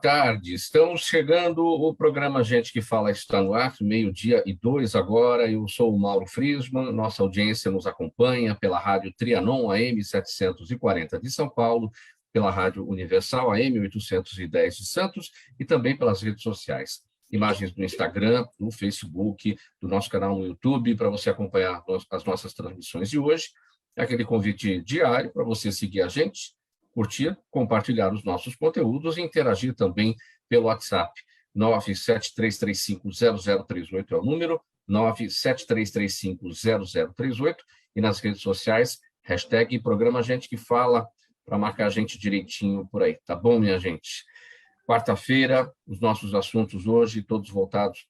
tarde. Estamos chegando, o programa Gente que Fala está no ar, 12:02 agora. Eu sou o Mauro Friesman, nossa audiência nos acompanha pela Rádio Trianon AM 740 de São Paulo, pela Rádio Universal AM 810 de Santos e também pelas redes sociais. Imagens do Instagram, do Facebook, do nosso canal no YouTube, para você acompanhar as nossas transmissões de hoje. É aquele convite diário para você seguir a gente, curtir, compartilhar os nossos conteúdos e interagir também pelo WhatsApp. 973350038 é o número, 973350038, e nas redes sociais, hashtag Programa Gente que Fala, para marcar a gente direitinho por aí. Tá bom, minha gente? Quarta-feira, os nossos assuntos hoje, todos voltados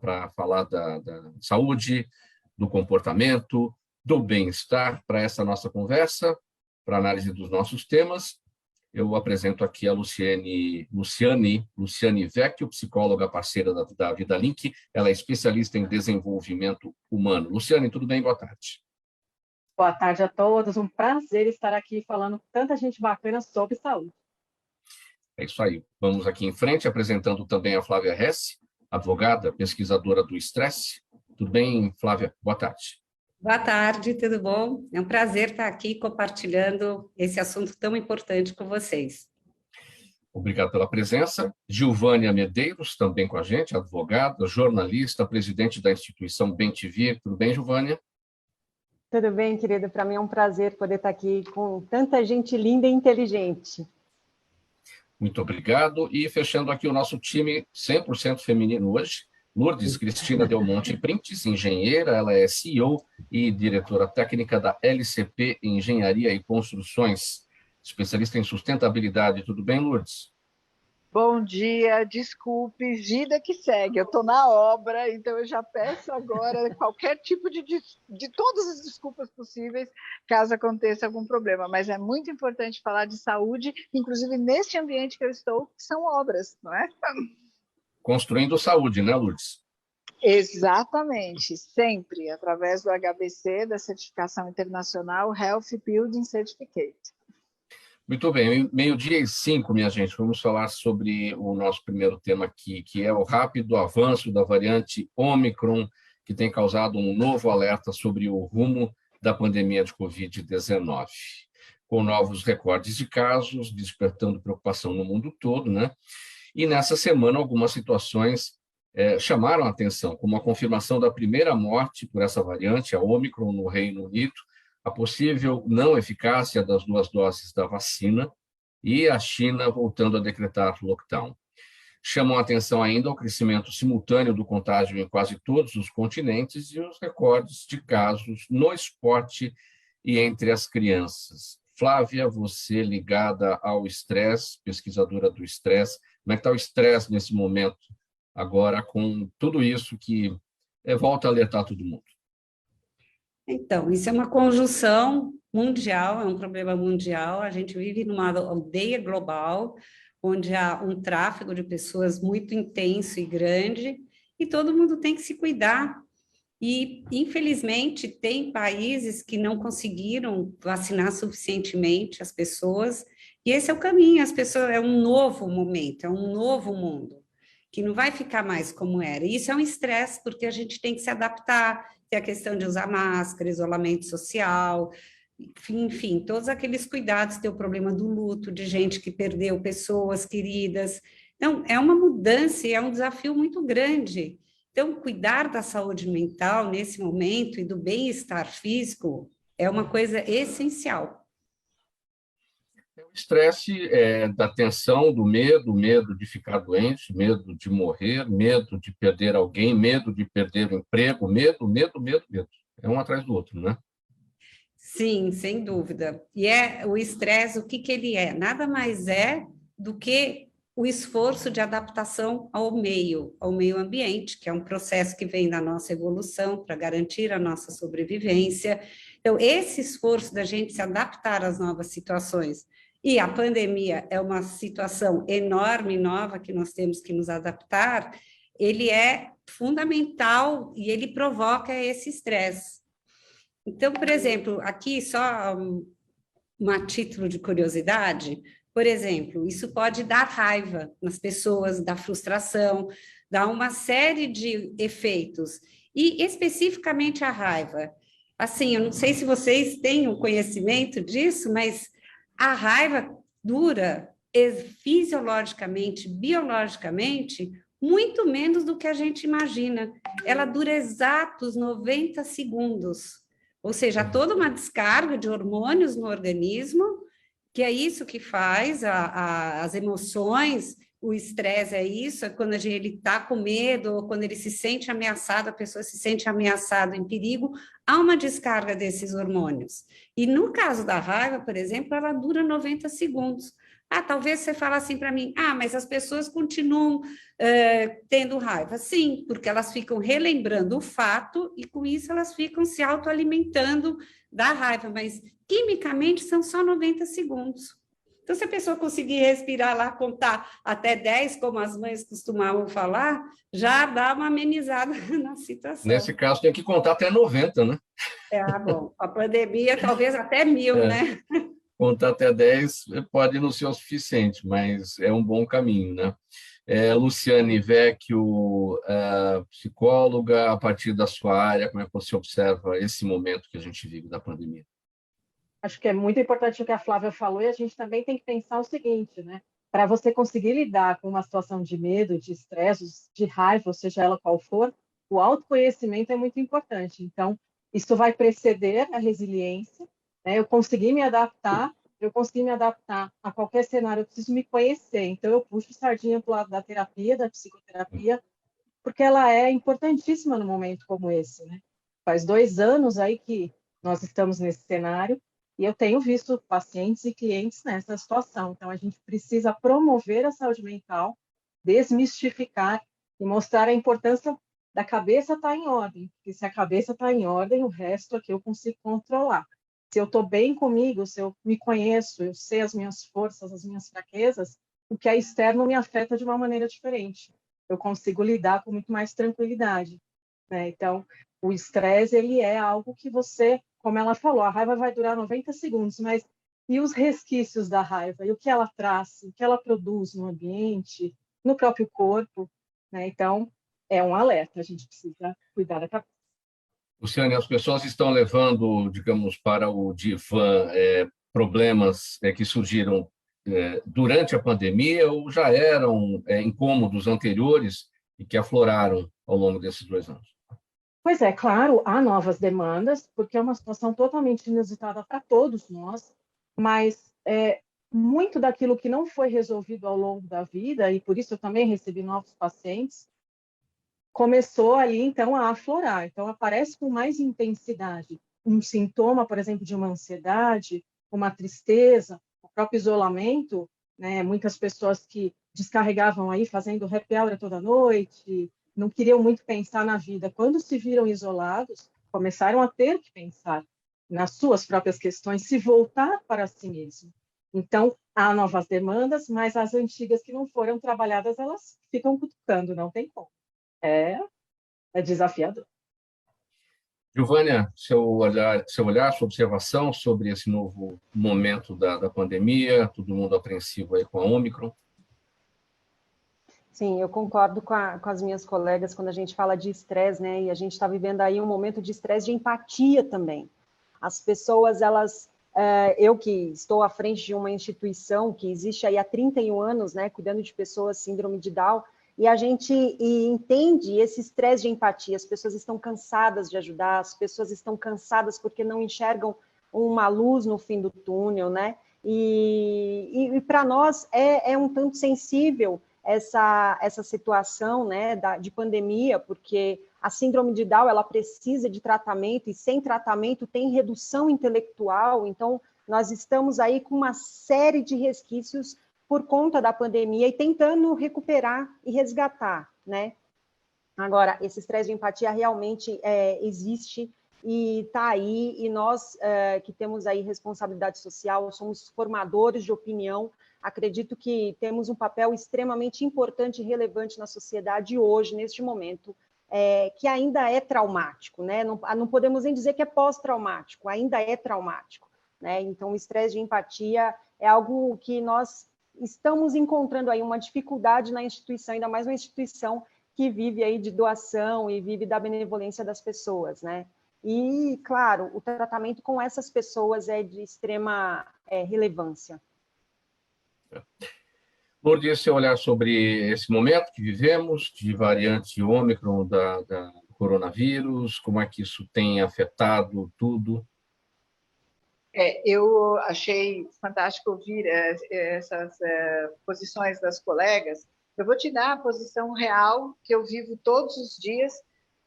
para falar da saúde, do comportamento, do bem-estar, para essa nossa conversa, para análise dos nossos temas. Eu apresento aqui a Luciane Vecchio, psicóloga parceira da Vida Link. Ela é especialista em desenvolvimento humano. Luciane, tudo bem? Boa tarde. Boa tarde a todos. Um prazer estar aqui falando com tanta gente bacana sobre saúde. É isso aí. Vamos aqui em frente, apresentando também a Flávia Hesse, advogada, pesquisadora do estresse. Tudo bem, Flávia? Boa tarde. Boa tarde, tudo bom? É um prazer estar aqui compartilhando esse assunto tão importante com vocês. Obrigado pela presença. Gilvânia Medeiros, também com a gente, advogada, jornalista, presidente da instituição Bem-te-Vir. Tudo bem, Gilvânia? Tudo bem, querido. Para mim é um prazer poder estar aqui com tanta gente linda e inteligente. Muito obrigado. E fechando aqui o nosso time 100% feminino hoje, Lourdes Cristina Del Monte Printes, engenheira, ela é CEO e diretora técnica da LCP Engenharia e Construções, especialista em sustentabilidade. Tudo bem, Lourdes? Bom dia, desculpe, vida que segue. Eu estou na obra, então eu já peço agora qualquer tipo de todas as desculpas possíveis, caso aconteça algum problema. Mas é muito importante falar de saúde, inclusive neste ambiente que eu estou, que são obras, não é? Construindo saúde, né, Lourdes? Exatamente, sempre, através do HBC, da certificação internacional Health Building Certificate. Muito bem, 12:05, minha gente, vamos falar sobre o nosso primeiro tema aqui, que é o rápido avanço da variante Ômicron, que tem causado um novo alerta sobre o rumo da pandemia de Covid-19. Com novos recordes de casos, despertando preocupação no mundo todo, né? E nessa semana, algumas situações chamaram a atenção, como a confirmação da primeira morte por essa variante, a Ômicron, no Reino Unido, a possível não eficácia das 2 doses da vacina e a China voltando a decretar lockdown. Chamam a atenção ainda o crescimento simultâneo do contágio em quase todos os continentes e os recordes de casos no esporte e entre as crianças. Flávia, você ligada ao estresse, pesquisadora do estresse, como é que está o estresse nesse momento, agora com tudo isso que volta a alertar todo mundo? Então, isso é uma conjunção mundial, é um problema mundial. A gente vive numa aldeia global, onde há um tráfego de pessoas muito intenso e grande, e todo mundo tem que se cuidar. E, infelizmente, tem países que não conseguiram vacinar suficientemente as pessoas, e esse é o caminho, as pessoas, é um novo momento, é um novo mundo, que não vai ficar mais como era. E isso é um estresse, porque a gente tem que se adaptar, tem a questão de usar máscara, isolamento social, enfim, todos aqueles cuidados, tem o problema do luto, de gente que perdeu pessoas queridas. Então, é uma mudança e é um desafio muito grande. Então, cuidar da saúde mental nesse momento e do bem-estar físico é uma coisa essencial. O estresse da tensão, do medo de ficar doente, medo de morrer, medo de perder alguém, medo de perder o emprego, medo. É um atrás do outro, né? Sim, sem dúvida. E o estresse, o que ele é? Nada mais é do que o esforço de adaptação ao meio ambiente, que é um processo que vem da nossa evolução para garantir a nossa sobrevivência. Então, esse esforço da gente se adaptar às novas situações, e a pandemia é uma situação enorme, nova, que nós temos que nos adaptar, ele é fundamental e ele provoca esse estresse. Então, por exemplo, aqui só a título de curiosidade, Por exemplo, isso pode dar raiva nas pessoas, dar frustração, dar uma série de efeitos. E especificamente a raiva. Assim, eu não sei se vocês têm o conhecimento disso, mas a raiva dura fisiologicamente, biologicamente, muito menos do que a gente imagina. Ela dura exatos 90 segundos. Ou seja, toda uma descarga de hormônios no organismo, que é isso que faz as emoções, o estresse é isso, é quando ele está com medo, ou quando ele se sente ameaçado, a pessoa se sente ameaçada, em perigo, há uma descarga desses hormônios. E no caso da raiva, por exemplo, ela dura 90 segundos. Talvez você fale assim para mim, mas as pessoas continuam tendo raiva. Sim, porque elas ficam relembrando o fato e com isso elas ficam se autoalimentando da raiva, mas quimicamente são só 90 segundos. Então, se a pessoa conseguir respirar lá, contar até 10, como as mães costumavam falar, já dá uma amenizada na situação. Nesse caso, tem que contar até 90, né? Bom, a pandemia talvez até 1000, né? Contar até 10 pode não ser o suficiente, mas é um bom caminho, né? Luciane Vecchio, psicóloga, a partir da sua área, como é que você observa esse momento que a gente vive da pandemia? Acho que é muito importante o que a Flávia falou, e a gente também tem que pensar o seguinte, né? Para você conseguir lidar com uma situação de medo, de estresse, de raiva, ou seja ela qual for, o autoconhecimento é muito importante. Então, isso vai preceder a resiliência, né? Eu consegui me adaptar a qualquer cenário, eu preciso me conhecer. Então, eu puxo sardinha para o lado da terapia, da psicoterapia, porque ela é importantíssima num momento como esse, né? Faz 2 anos aí que nós estamos nesse cenário, e eu tenho visto pacientes e clientes nessa situação. Então, a gente precisa promover a saúde mental, desmistificar e mostrar a importância da cabeça estar em ordem. Porque se a cabeça está em ordem, o resto aqui eu consigo controlar. Se eu estou bem comigo, se eu me conheço, eu sei as minhas forças, as minhas fraquezas, o que é externo me afeta de uma maneira diferente. Eu consigo lidar com muito mais tranquilidade, né? Então, o estresse, ele é algo que você, como ela falou, a raiva vai durar 90 segundos, mas e os resquícios da raiva? E o que ela traz, o que ela produz no ambiente, no próprio corpo, né? Então, é um alerta, a gente precisa cuidar da cabeça. Luciane, as pessoas estão levando, digamos, para o divã problemas que surgiram durante a pandemia ou já eram incômodos anteriores e que afloraram ao longo desses 2 anos? Pois é, claro, há novas demandas, porque é uma situação totalmente inusitada para todos nós, mas muito daquilo que não foi resolvido ao longo da vida, e por isso eu também recebi novos pacientes, começou ali, então, a aflorar. Então, aparece com mais intensidade um sintoma, por exemplo, de uma ansiedade, uma tristeza, o próprio isolamento, né? Muitas pessoas que descarregavam aí fazendo happy hour toda noite, não queriam muito pensar na vida. Quando se viram isolados, começaram a ter que pensar nas suas próprias questões, se voltar para si mesmo. Então, há novas demandas, mas as antigas que não foram trabalhadas, elas ficam cutucando, não tem como. É desafiador. Giovânia, seu olhar, sua observação sobre esse novo momento da pandemia, todo mundo apreensivo aí com a Ômicron? Sim, eu concordo com as minhas colegas quando a gente fala de estresse, né? E a gente está vivendo aí um momento de estresse de empatia também. As pessoas, eu que estou à frente de uma instituição que existe aí há 31 anos, né, cuidando de pessoas síndrome de Down, e a gente entende esse estresse de empatia. As pessoas estão cansadas de ajudar, as pessoas estão cansadas porque não enxergam uma luz no fim do túnel, né? E para nós é um tanto sensível essa situação, né, de pandemia, porque a síndrome de Down, ela precisa de tratamento, e sem tratamento tem redução intelectual. Então, nós estamos aí com uma série de resquícios por conta da pandemia e tentando recuperar e resgatar, né? Agora, esse estresse de empatia realmente existe e está aí, e nós que temos aí responsabilidade social, somos formadores de opinião, acredito que temos um papel extremamente importante e relevante na sociedade hoje, neste momento, que ainda é traumático, né? Não podemos nem dizer que é pós-traumático, ainda é traumático, né? Então, o estresse de empatia é algo que nós estamos encontrando aí uma dificuldade na instituição, ainda mais uma instituição que vive aí de doação e vive da benevolência das pessoas, né? E, claro, o tratamento com essas pessoas é de extrema relevância. Lourdes, seu olhar sobre esse momento que vivemos, de variante Ômicron do coronavírus, como é que isso tem afetado tudo? Eu achei fantástico ouvir essas posições das colegas. Eu vou te dar a posição real que eu vivo todos os dias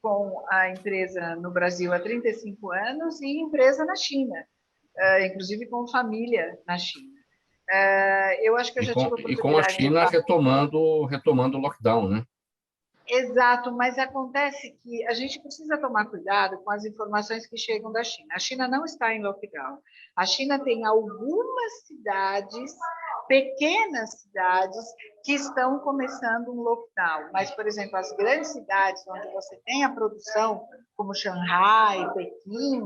com a empresa no Brasil há 35 anos e empresa na China, inclusive com família na China. Eu acho que eu já tive a oportunidade... E com a China retomando o lockdown, né? Exato, mas acontece que a gente precisa tomar cuidado com as informações que chegam da China. A China não está em lockdown. A China tem algumas cidades, pequenas cidades, que estão começando um lockdown. Mas, por exemplo, as grandes cidades onde você tem a produção, como Xangai, Pequim,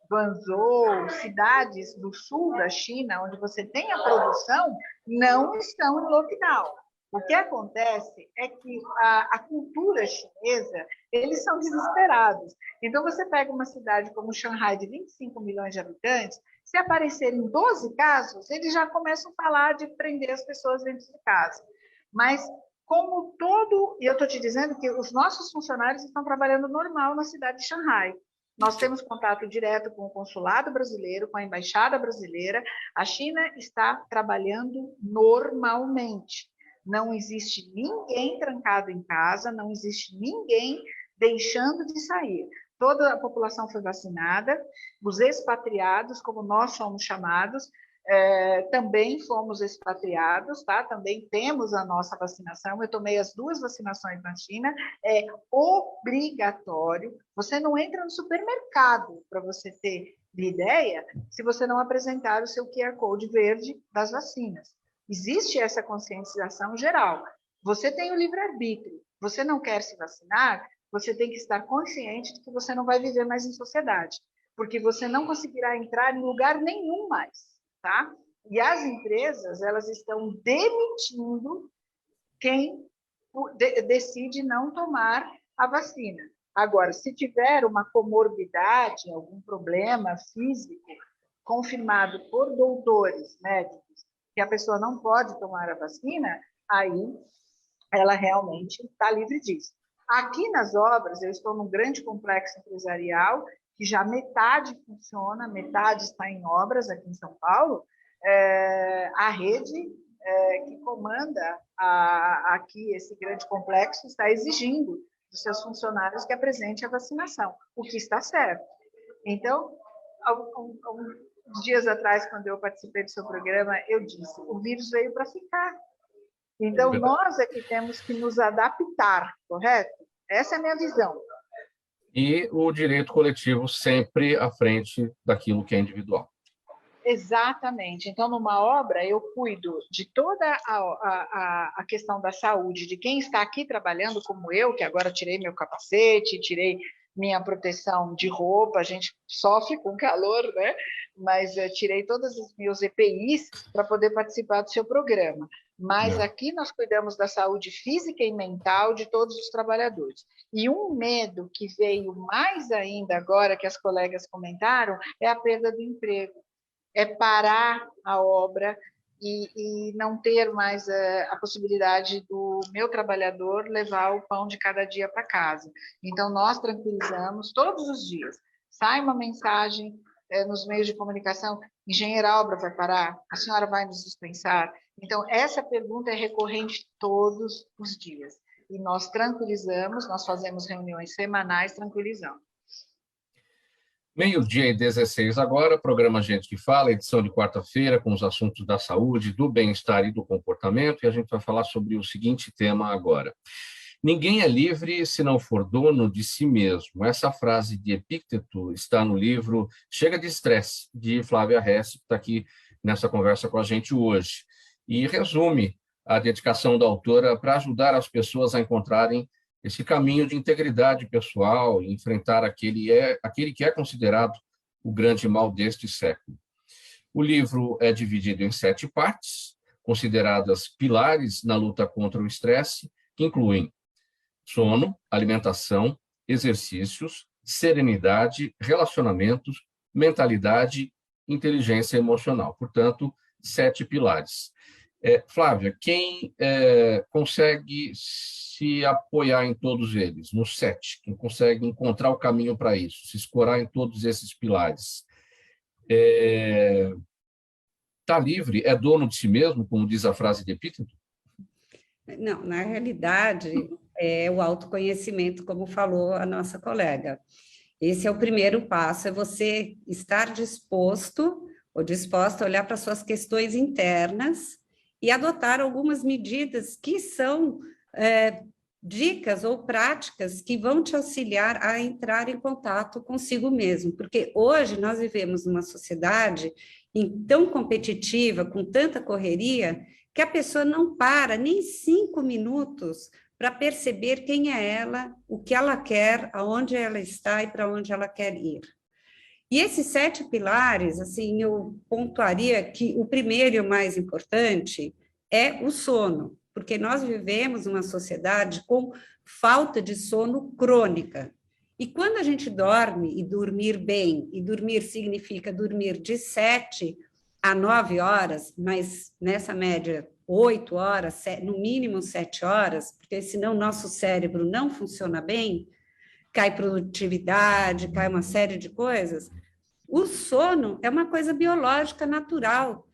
Guangzhou, cidades do sul da China, onde você tem a produção, não estão em lockdown. O que acontece é que a cultura chinesa, eles são desesperados. Então, você pega uma cidade como Xangai, de 25 milhões de habitantes, se aparecerem 12 casos, eles já começam a falar de prender as pessoas dentro de casa. Mas, como todo... E eu estou te dizendo que os nossos funcionários estão trabalhando normal na cidade de Xangai. Nós temos contato direto com o consulado brasileiro, com a embaixada brasileira. A China está trabalhando normalmente. Não existe ninguém trancado em casa, não existe ninguém deixando de sair. Toda a população foi vacinada, os expatriados, como nós somos chamados, também fomos expatriados, tá? Também temos a nossa vacinação. Eu tomei as 2 vacinações na China, é obrigatório. Você não entra no supermercado, para você ter ideia, se você não apresentar o seu QR Code verde das vacinas. Existe essa conscientização geral. Você tem o livre-arbítrio. Você não quer se vacinar, você tem que estar consciente de que você não vai viver mais em sociedade, porque você não conseguirá entrar em lugar nenhum mais, tá? E as empresas, elas estão demitindo quem decide não tomar a vacina. Agora, se tiver uma comorbidade, algum problema físico confirmado por doutores médicos, que a pessoa não pode tomar a vacina, aí ela realmente está livre disso. Aqui nas obras, eu estou num grande complexo empresarial, que já metade funciona, metade está em obras aqui em São Paulo. A rede que comanda aqui esse grande complexo está exigindo dos seus funcionários que apresente a vacinação, o que está certo. Então, uns dias atrás, quando eu participei do seu programa, eu disse, o vírus veio para ficar. Então, nós é que temos que nos adaptar, correto? Essa é a minha visão. E o direito coletivo sempre à frente daquilo que é individual. Exatamente. Então, numa obra, eu cuido de toda a questão da saúde, de quem está aqui trabalhando, como eu, que agora tirei meu capacete, tirei minha proteção de roupa, a gente sofre com calor, né? Mas tirei todos os meus EPIs para poder participar do seu programa. Mas aqui nós cuidamos da saúde física e mental de todos os trabalhadores. E um medo que veio mais ainda agora, que as colegas comentaram, é a perda do emprego. É parar a obra e não ter mais a possibilidade do meu trabalhador levar o pão de cada dia para casa. Então, nós tranquilizamos todos os dias. Sai uma mensagem nos meios de comunicação, engenheiro, a obra vai parar? A senhora vai nos dispensar? Então, essa pergunta é recorrente todos os dias. E nós tranquilizamos, nós fazemos reuniões semanais tranquilizando. 12h16 agora, programa Gente que Fala, edição de quarta-feira, com os assuntos da saúde, do bem-estar e do comportamento, e a gente vai falar sobre o seguinte tema agora. Ninguém é livre se não for dono de si mesmo. Essa frase de Epícteto está no livro Chega de Estresse, de Flávia Hesse, que está aqui nessa conversa com a gente hoje, e resume a dedicação da autora para ajudar as pessoas a encontrarem esse caminho de integridade pessoal e enfrentar aquele que é considerado o grande mal deste século. O livro é dividido em 7 partes, consideradas pilares na luta contra o estresse, que incluem sono, alimentação, exercícios, serenidade, relacionamentos, mentalidade, inteligência emocional. Portanto, 7 pilares. Flávia, quem consegue se apoiar em todos eles, nos 7, quem consegue encontrar o caminho para isso, se escorar em todos esses pilares, está livre, é dono de si mesmo, como diz a frase de Epíteto? Não, na realidade, é o autoconhecimento, como falou a nossa colega. Esse é o primeiro passo, é você estar disposto ou disposta a olhar para suas questões internas e adotar algumas medidas que são dicas ou práticas que vão te auxiliar a entrar em contato consigo mesmo, porque hoje nós vivemos numa sociedade tão competitiva, com tanta correria, que a pessoa não para nem 5 minutos para perceber quem é ela, o que ela quer, aonde ela está e para onde ela quer ir. E esses 7 pilares, assim, eu pontuaria que o primeiro e o mais importante é o sono, porque nós vivemos uma sociedade com falta de sono crônica. E quando a gente dorme, e dormir bem, e dormir significa dormir de 7 a 9 horas, mas nessa média 8 horas, no mínimo 7 horas, porque senão nosso cérebro não funciona bem, cai produtividade, cai uma série de coisas. O sono é uma coisa biológica natural.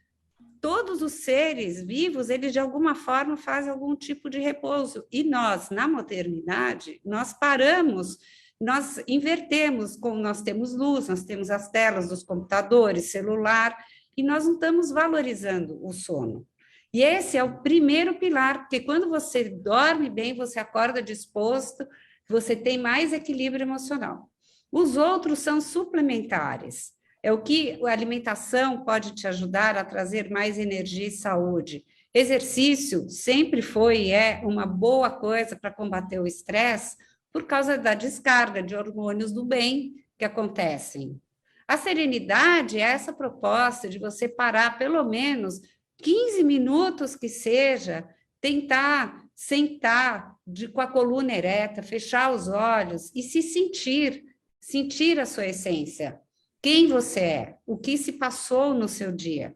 Todos os seres vivos, eles de alguma forma fazem algum tipo de repouso. E nós, na modernidade, nós paramos, nós invertemos, como nós temos luz, nós temos as telas dos computadores, celular, e nós não estamos valorizando o sono. E esse é o primeiro pilar, porque quando você dorme bem, você acorda disposto, você tem mais equilíbrio emocional. Os outros são suplementares. É o que a alimentação pode te ajudar a trazer mais energia e saúde. Exercício sempre foi e é uma boa coisa para combater o estresse por causa da descarga de hormônios do bem que acontecem. A serenidade é essa proposta de você parar pelo menos 15 minutos que seja, tentar sentar com a coluna ereta, fechar os olhos e se sentir a sua essência. Quem você é, o que se passou no seu dia.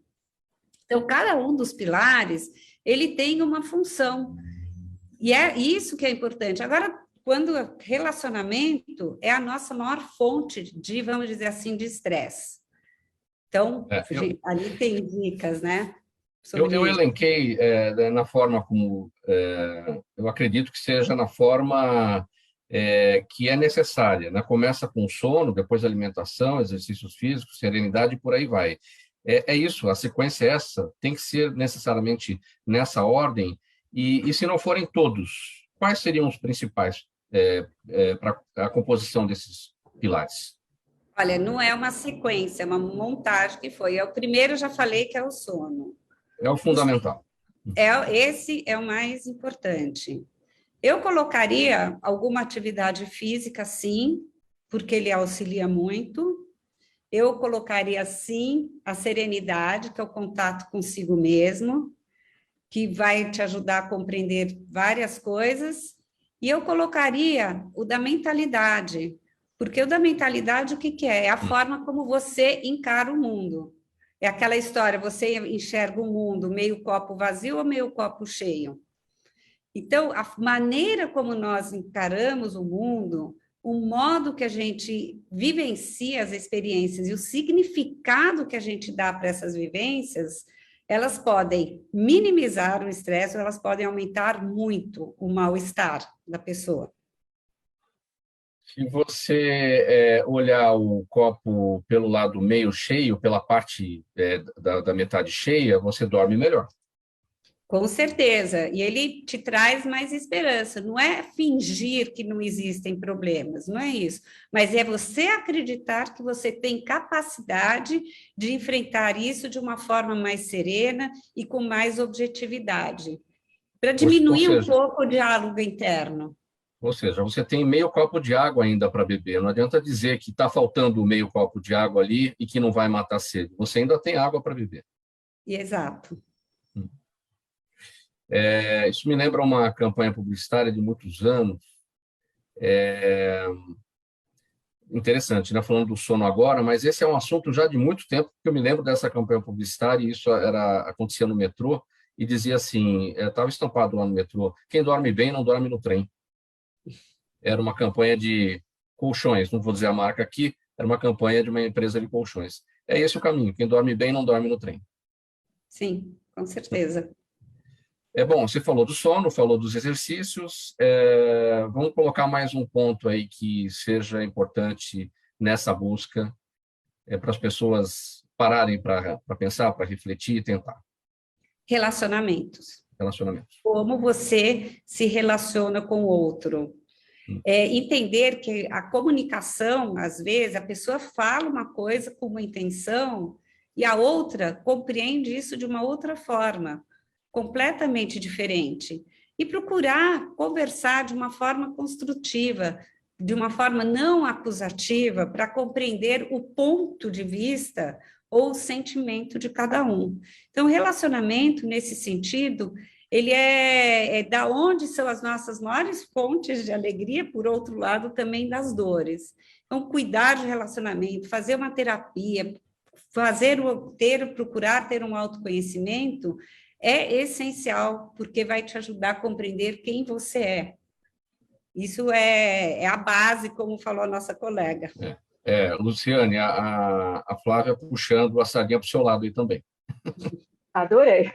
Então, cada um dos pilares, ele tem uma função. E é isso que é importante. Agora, quando relacionamento é a nossa maior fonte de, vamos dizer assim, de estresse. Então, ali tem dicas, né? Eu elenquei na forma como eu acredito que seja na forma que é necessária, né? Começa com sono, depois alimentação, exercícios físicos, serenidade e por aí vai. É isso, a sequência é essa, tem que ser necessariamente nessa ordem, e se não forem todos, quais seriam os principais para a composição desses pilares? Olha, não é uma sequência, é uma montagem que foi. O primeiro eu já falei que é o sono. É o fundamental. Esse é o mais importante. Eu colocaria alguma atividade física, sim, porque ele auxilia muito. Eu colocaria, sim, a serenidade, que é o contato consigo mesmo, que vai te ajudar a compreender várias coisas. E eu colocaria o da mentalidade, porque o da mentalidade, o que que é? É a forma como você encara o mundo. É aquela história, você enxerga o mundo meio copo vazio ou meio copo cheio? Então, a maneira como nós encaramos o mundo, o modo que a gente vivencia as experiências e o significado que a gente dá para essas vivências, elas podem minimizar o estresse ou elas podem aumentar muito o mal-estar da pessoa. Se você olhar o copo pelo lado meio cheio, pela parte da metade cheia, você dorme melhor. Com certeza, e ele te traz mais esperança, não é fingir que não existem problemas, não é isso, mas é você acreditar que você tem capacidade de enfrentar isso de uma forma mais serena e com mais objetividade, para diminuir um pouco o diálogo interno. Ou seja, você tem meio copo de água ainda para beber, não adianta dizer que está faltando meio copo de água ali e que não vai matar a sede, você ainda tem água para beber. Exato. Isso me lembra uma campanha publicitária de muitos anos. Interessante, né? Falando do sono agora, mas esse é um assunto já de muito tempo, porque eu me lembro dessa campanha publicitária, e isso acontecia no metrô, e dizia assim, estava estampado lá no metrô, quem dorme bem não dorme no trem. Era uma campanha de colchões, não vou dizer a marca aqui, era uma campanha de uma empresa de colchões. É esse o caminho, quem dorme bem não dorme no trem. Sim, com certeza. Bom, você falou do sono, falou dos exercícios. Vamos colocar mais um ponto aí que seja importante nessa busca, para as pessoas pararem para pensar, para refletir e tentar. Relacionamentos. Relacionamentos. Como você se relaciona com o outro. Entender que a comunicação, às vezes, a pessoa fala uma coisa com uma intenção e a outra compreende isso de uma outra forma, completamente diferente. E procurar conversar de uma forma construtiva, de uma forma não acusativa, para compreender o ponto de vista ou o sentimento de cada um. Então, relacionamento, nesse sentido, ele é da onde são as nossas maiores fontes de alegria, por outro lado, também das dores. Então, cuidar de relacionamento, fazer uma terapia, procurar ter um autoconhecimento é essencial, porque vai te ajudar a compreender quem você é. Isso é a base, como falou a nossa colega. Luciane, a Flávia puxando a sardinha para o seu lado aí também. Adorei.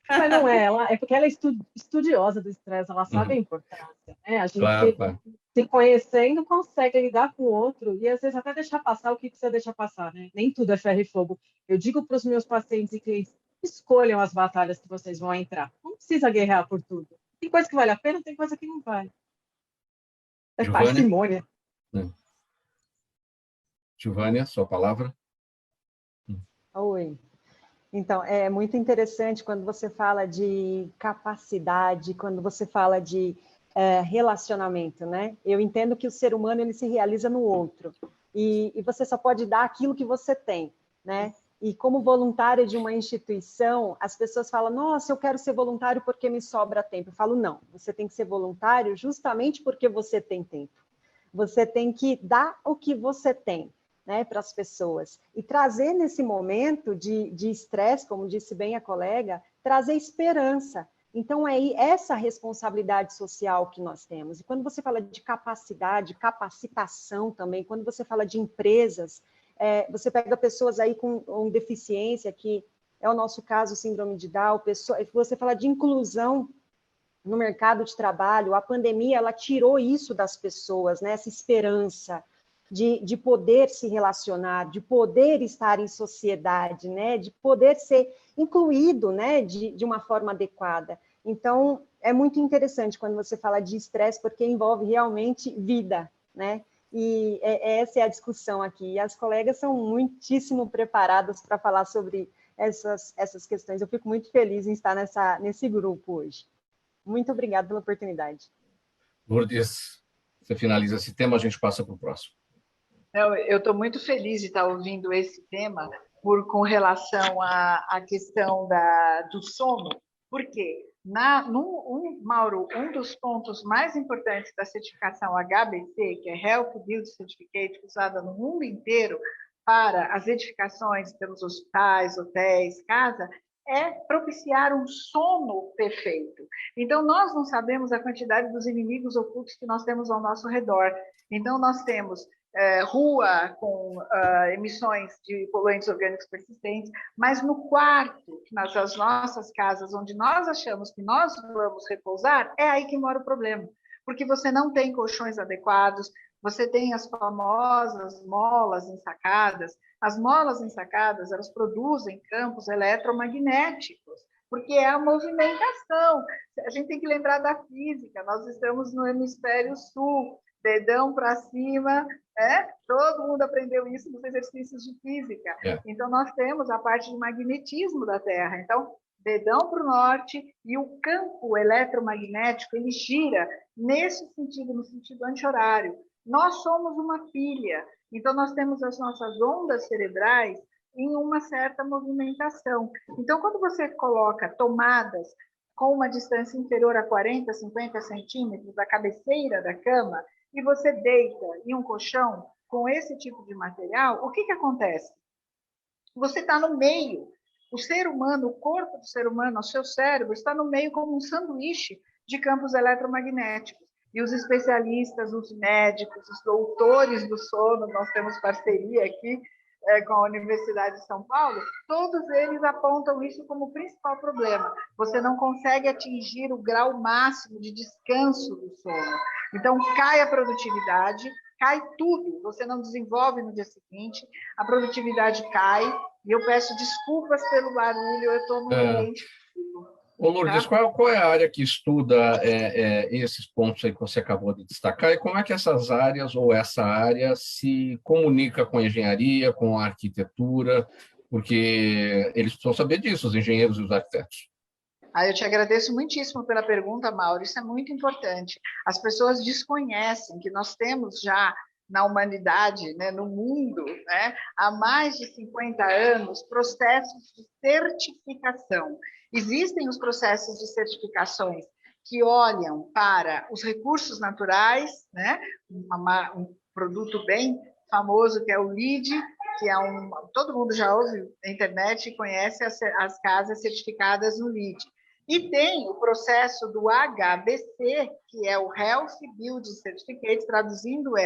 Mas não é, é porque ela é estudiosa do estresse, ela sabe a importância, né? A gente, claro. se conhecendo, consegue lidar com o outro e, às vezes, até deixar passar o que você deixa passar, né? Nem tudo é ferro e fogo. Eu digo para os meus pacientes e clientes, escolham as batalhas que vocês vão entrar. Não precisa guerrear por tudo. Tem coisa que vale a pena, tem coisa que não vale. É parcimônia. Giovânia, sua palavra. Oi. Então, é muito interessante quando você fala de capacidade, quando você fala de relacionamento, né? Eu entendo que o ser humano ele se realiza no outro e você só pode dar aquilo que você tem, né? E como voluntária de uma instituição, as pessoas falam, nossa, eu quero ser voluntário porque me sobra tempo. Eu falo, não, você tem que ser voluntário justamente porque você tem tempo. Você tem que dar o que você tem, né, para as pessoas. E trazer nesse momento de estresse, como disse bem a colega, trazer esperança. Então, é essa responsabilidade social que nós temos. E quando você fala de capacidade, capacitação também, quando você fala de empresas, você pega pessoas aí com deficiência, que é o nosso caso, síndrome de Down, você fala de inclusão no mercado de trabalho, a pandemia, ela tirou isso das pessoas, né, essa esperança de poder se relacionar, de poder estar em sociedade, né, de poder ser incluído, né, de uma forma adequada. Então, é muito interessante quando você fala de estresse, porque envolve realmente vida, né, e essa é a discussão aqui. E as colegas são muitíssimo preparadas para falar sobre essas questões. Eu fico muito feliz em estar nesse grupo hoje. Muito obrigada pela oportunidade. Lourdes, você finaliza esse tema, a gente passa para o próximo. Eu estou muito feliz de estar ouvindo esse tema com relação à questão do sono. Por quê? Mauro, um dos pontos mais importantes da certificação HBC, que é Health Build Certificate, usada no mundo inteiro para as edificações pelos hospitais, hotéis, casa, é propiciar um sono perfeito. Então, nós não sabemos a quantidade dos inimigos ocultos que nós temos ao nosso redor. Então, nós temos rua com emissões de poluentes orgânicos persistentes, mas no quarto, nas nossas casas, onde nós achamos que nós vamos repousar, é aí que mora o problema, porque você não tem colchões adequados, você tem as famosas molas ensacadas. As molas ensacadas, elas produzem campos eletromagnéticos, porque é a movimentação. A gente tem que lembrar da física, nós estamos no hemisfério sul, dedão para cima, todo mundo aprendeu isso nos exercícios de física. Então, nós temos a parte de magnetismo da Terra. Então, dedão para o norte, e o campo eletromagnético, ele gira nesse sentido, no sentido anti-horário. Nós somos uma pilha, então nós temos as nossas ondas cerebrais em uma certa movimentação. Então, quando você coloca tomadas com uma distância inferior a 40, 50 centímetros da cabeceira da cama, e você deita em um colchão com esse tipo de material, o que acontece? Você está no meio. O ser humano, o corpo do ser humano, o seu cérebro, está no meio como um sanduíche de campos eletromagnéticos. E os especialistas, os médicos, os doutores do sono, nós temos parceria aqui com a Universidade de São Paulo, todos eles apontam isso como o principal problema. Você não consegue atingir o grau máximo de descanso do sono. Então, cai a produtividade, cai tudo. Você não desenvolve no dia seguinte, a produtividade cai, e eu peço desculpas pelo barulho, eu estou no ambiente. Ô, Lourdes, qual é a área que estuda esses pontos aí que você acabou de destacar, e como é que essas áreas ou essa área se comunica com a engenharia, com a arquitetura, porque eles precisam saber disso, os engenheiros e os arquitetos. Eu te agradeço muitíssimo pela pergunta, Mauro, isso é muito importante. As pessoas desconhecem que nós temos já na humanidade, né, no mundo, né, há mais de 50 anos, processos de certificação. Existem os processos de certificações que olham para os recursos naturais, né, um produto bem famoso que é o LEED, que é todo mundo já ouve na internet e conhece as casas certificadas no LEED. E tem o processo do HBC, que é o Health Building Certificate, traduzindo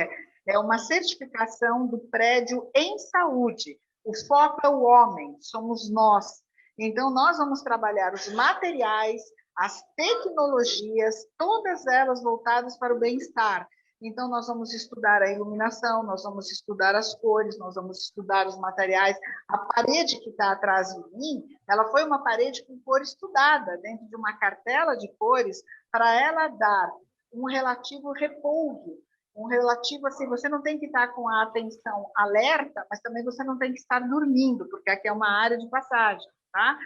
é uma certificação do prédio em saúde. O foco é o homem, somos nós. Então, nós vamos trabalhar os materiais, as tecnologias, todas elas voltadas para o bem-estar. Então, nós vamos estudar a iluminação, nós vamos estudar as cores, nós vamos estudar os materiais. A parede que está atrás de mim, ela foi uma parede com cor estudada, dentro de uma cartela de cores, para ela dar um relativo repouso, um relativo assim, você não tem que estar com a atenção alerta, mas também você não tem que estar dormindo, porque aqui é uma área de passagem, tá?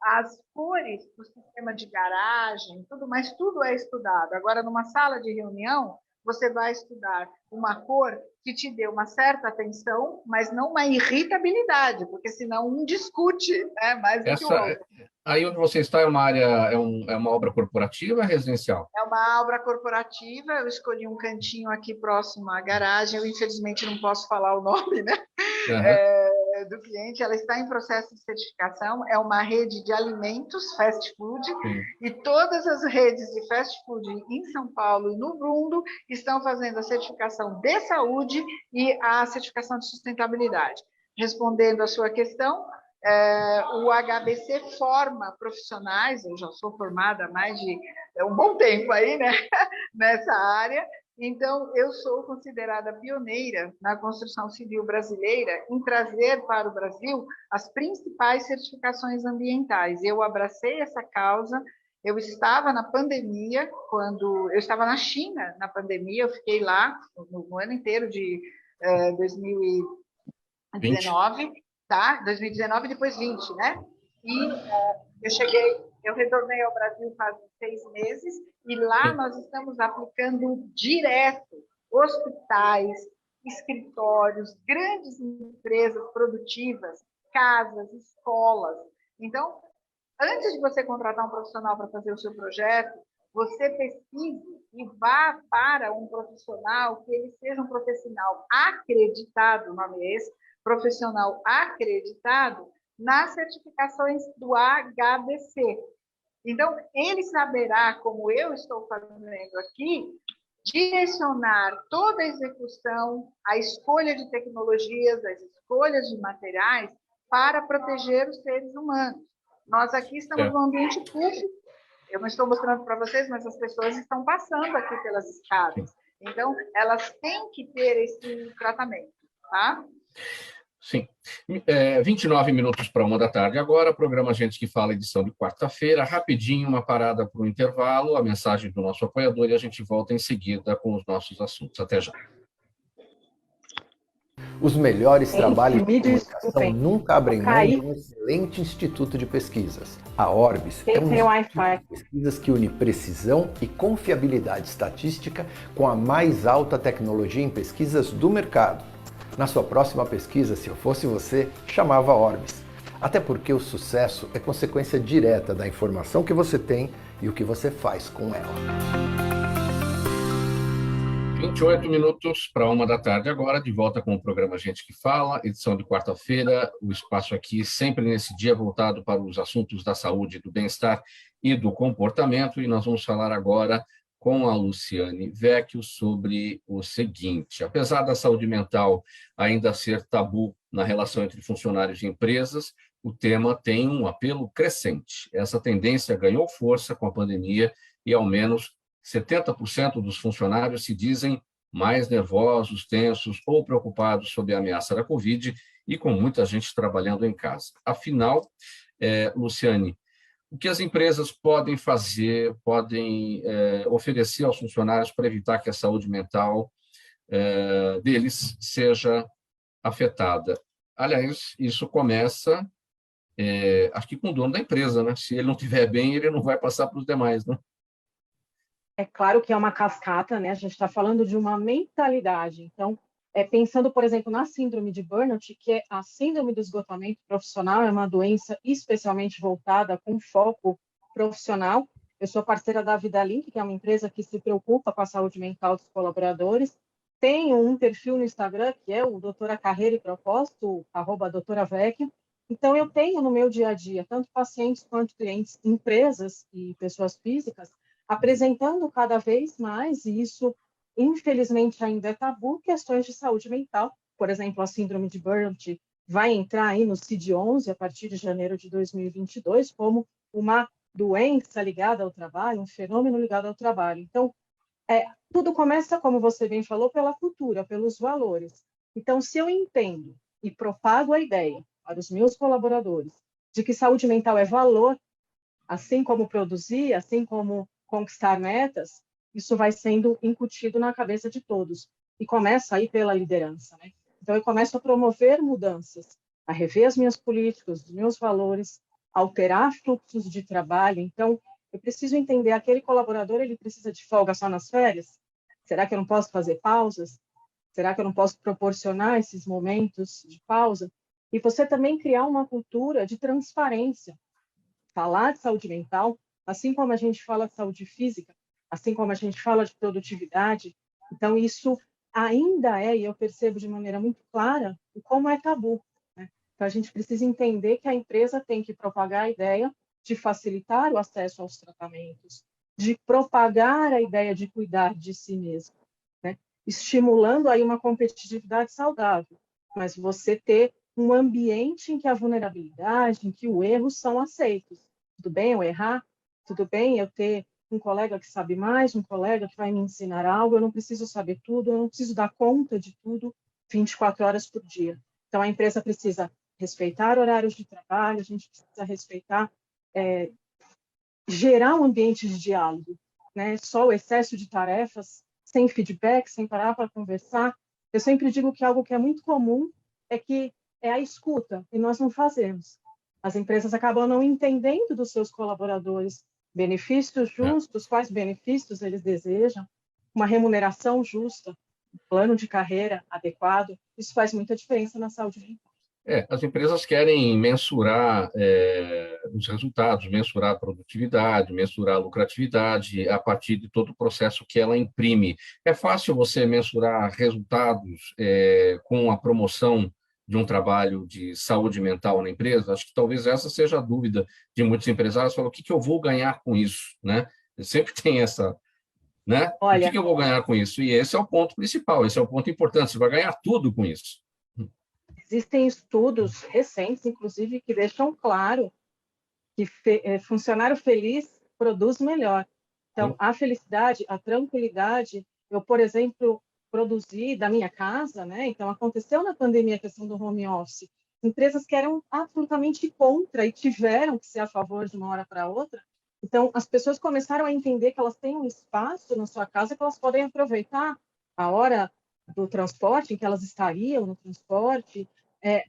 As cores do sistema de garagem, tudo, mas tudo é estudado. Agora, numa sala de reunião, você vai estudar uma cor que te dê uma certa atenção, mas não uma irritabilidade, porque senão um discute, né, mais do que o outro. Aí onde você está é uma área, é uma obra corporativa ou residencial? É uma obra corporativa, eu escolhi um cantinho aqui próximo à garagem, eu infelizmente não posso falar o nome, né? Uhum. Do cliente, ela está em processo de certificação, é uma rede de alimentos, fast food, e todas as redes de fast food em São Paulo e no mundo estão fazendo a certificação de saúde e a certificação de sustentabilidade. Respondendo à sua questão, o HBC forma profissionais, eu já sou formada há mais de um bom tempo aí, né, nessa área, então eu sou considerada pioneira na construção civil brasileira em trazer para o Brasil as principais certificações ambientais. Eu abracei essa causa, eu estava na pandemia, quando eu estava na China, na pandemia, eu fiquei lá no ano inteiro de 2019, tá? 2019 e depois 20, né? E eu retornei ao Brasil faz 6 meses, e lá nós estamos aplicando direto hospitais, escritórios, grandes empresas produtivas, casas, escolas. Então, antes de você contratar um profissional para fazer o seu projeto, você pesquise e vá para um profissional que ele seja um profissional acreditado, o nome é esse, profissional acreditado nas certificações do HBC. Então, ele saberá, como eu estou fazendo aqui, direcionar toda a execução, a escolha de tecnologias, as escolhas de materiais para proteger os seres humanos. Nós aqui estamos no ambiente público, eu não estou mostrando para vocês, mas as pessoas estão passando aqui pelas escadas. Então, elas têm que ter esse tratamento, tá? Sim. 29 minutos para 1 da tarde agora, programa Gente que Fala, edição de quarta-feira. Rapidinho, uma parada para o intervalo, a mensagem do nosso apoiador, e a gente volta em seguida com os nossos assuntos. Até já. Os melhores trabalhos de comunicação nunca abrem mão de um excelente instituto de pesquisas. A Orbis é um instituto de pesquisas que une precisão e confiabilidade estatística com a mais alta tecnologia em pesquisas do mercado. Na sua próxima pesquisa, se eu fosse você, chamava Orbis. Até porque o sucesso é consequência direta da informação que você tem e o que você faz com ela. 28 minutos para 1 da tarde agora, de volta com o programa Gente que Fala, edição de quarta-feira, o espaço aqui sempre nesse dia voltado para os assuntos da saúde, do bem-estar e do comportamento, e nós vamos falar agora com a Luciane Vecchio sobre o seguinte: apesar da saúde mental ainda ser tabu na relação entre funcionários e empresas, o tema tem um apelo crescente. Essa tendência ganhou força com a pandemia e, ao menos, 70% dos funcionários se dizem mais nervosos, tensos ou preocupados sob a ameaça da Covid e com muita gente trabalhando em casa. Afinal, Luciane, o que as empresas podem fazer, podem oferecer aos funcionários para evitar que a saúde mental deles seja afetada? Aliás, isso começa, acho que com o dono da empresa, né? Se ele não estiver bem, ele não vai passar para os demais, né? É claro que é uma cascata, né? A gente está falando de uma mentalidade. Então, pensando, por exemplo, na síndrome de burnout, que é a síndrome do esgotamento profissional, é uma doença especialmente voltada com foco profissional. Eu sou parceira da VidaLink, que é uma empresa que se preocupa com a saúde mental dos colaboradores. Tenho um perfil no Instagram, que é o Doutora Carreira e Propósito, @doutoravecchio. Então, eu tenho no meu dia a dia, tanto pacientes quanto clientes, empresas e pessoas físicas, apresentando cada vez mais, e isso, infelizmente, ainda é tabu, questões de saúde mental. Por exemplo, a síndrome de burnout vai entrar aí no CID-11 a partir de janeiro de 2022 como uma doença ligada ao trabalho, um fenômeno ligado ao trabalho. Então, tudo começa, como você bem falou, pela cultura, pelos valores. Então, se eu entendo e propago a ideia para os meus colaboradores de que saúde mental é valor, assim como produzir, assim como conquistar metas, isso vai sendo incutido na cabeça de todos. E começa aí pela liderança, né? Então, eu começo a promover mudanças, a rever as minhas políticas, os meus valores, alterar fluxos de trabalho. Então, eu preciso entender, aquele colaborador, ele precisa de folga só nas férias? Será que eu não posso fazer pausas? Será que eu não posso proporcionar esses momentos de pausa? E você também criar uma cultura de transparência. Falar de saúde mental, assim como a gente fala de saúde física, assim como a gente fala de produtividade. Então, isso ainda e eu percebo de maneira muito clara, como é tabu, né? Então, a gente precisa entender que a empresa tem que propagar a ideia de facilitar o acesso aos tratamentos, de propagar a ideia de cuidar de si mesmo, né? Estimulando aí uma competitividade saudável, mas você ter um ambiente em que a vulnerabilidade, em que o erro são aceitos. Tudo bem eu errar? Tudo bem eu ter um colega que sabe mais, um colega que vai me ensinar algo, eu não preciso saber tudo, eu não preciso dar conta de tudo 24 horas por dia. Então, a empresa precisa respeitar horários de trabalho, a gente precisa respeitar, gerar um ambiente de diálogo, né? Só o excesso de tarefas, sem feedback, sem parar para conversar. Eu sempre digo que algo que é muito comum é a escuta, e nós não fazemos. As empresas acabam não entendendo dos seus colaboradores benefícios justos, quais benefícios eles desejam, uma remuneração justa, um plano de carreira adequado. Isso faz muita diferença na saúde mental. As empresas querem mensurar os resultados, mensurar a produtividade, mensurar a lucratividade a partir de todo o processo que ela imprime. É fácil você mensurar resultados com a promoção de um trabalho de saúde mental na empresa? Acho que talvez essa seja a dúvida de muitos empresários. Falam, o que eu vou ganhar com isso? Né? Sempre tem essa... Né? Olha, o que eu vou ganhar com isso? E esse é o ponto principal, esse é o ponto importante. Você vai ganhar tudo com isso. Existem estudos recentes, inclusive, que deixam claro que funcionário feliz produz melhor. Então, a felicidade, a tranquilidade, eu, por exemplo, produzi da minha casa, né? Então, aconteceu na pandemia a questão do home office. Empresas que eram absolutamente contra e tiveram que ser a favor de uma hora para outra. Então, as pessoas começaram a entender que elas têm um espaço na sua casa que elas podem aproveitar a hora do transporte, em que elas estariam no transporte,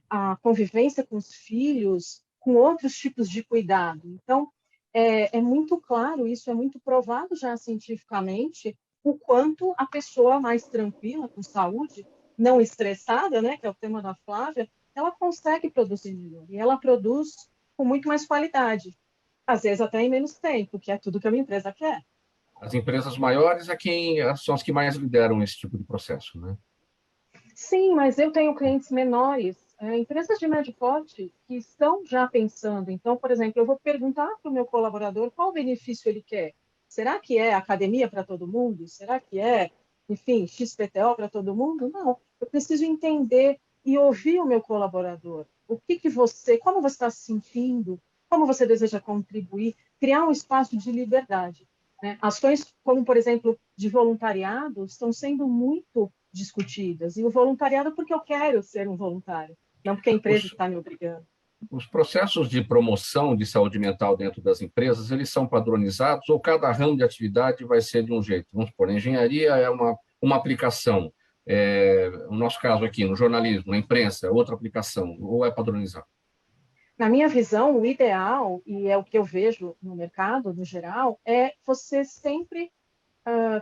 a convivência com os filhos, com outros tipos de cuidado. Então, é muito claro, isso é muito provado já cientificamente, o quanto a pessoa mais tranquila, com saúde, não estressada, né, que é o tema da Flávia, ela consegue produzir melhor, e ela produz com muito mais qualidade, às vezes até em menos tempo, que é tudo que uma empresa quer. As empresas maiores são as que mais lideram esse tipo de processo, né? Sim, mas eu tenho clientes menores, empresas de médio porte, que estão já pensando. Então, por exemplo, eu vou perguntar para o meu colaborador qual benefício ele quer. Será que é academia para todo mundo? Será que é, enfim, XPTO para todo mundo? Não. Eu preciso entender e ouvir o meu colaborador. Como você está se sentindo? Como você deseja contribuir? Criar um espaço de liberdade, né? Ações como, por exemplo, de voluntariado estão sendo muito discutidas. E o voluntariado porque eu quero ser um voluntário, não porque a empresa está me obrigando. Os processos de promoção de saúde mental dentro das empresas, eles são padronizados ou cada ramo de atividade vai ser de um jeito? Vamos supor, a engenharia é uma aplicação, no nosso caso aqui, no jornalismo, na imprensa, outra aplicação, ou é padronizado? Na minha visão, o ideal, e é o que eu vejo no mercado, no geral, é você sempre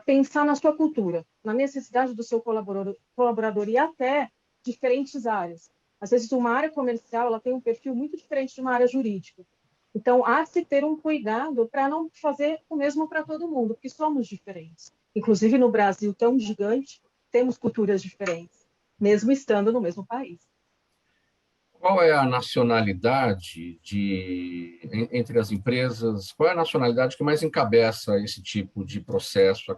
pensar na sua cultura, na necessidade do seu colaborador e até diferentes áreas. Às vezes, uma área comercial ela tem um perfil muito diferente de uma área jurídica. Então, há de se ter um cuidado para não fazer o mesmo para todo mundo, porque somos diferentes. Inclusive, no Brasil tão gigante, temos culturas diferentes, mesmo estando no mesmo país. Qual é a nacionalidade entre as empresas? Qual é a nacionalidade que mais encabeça esse tipo de processo?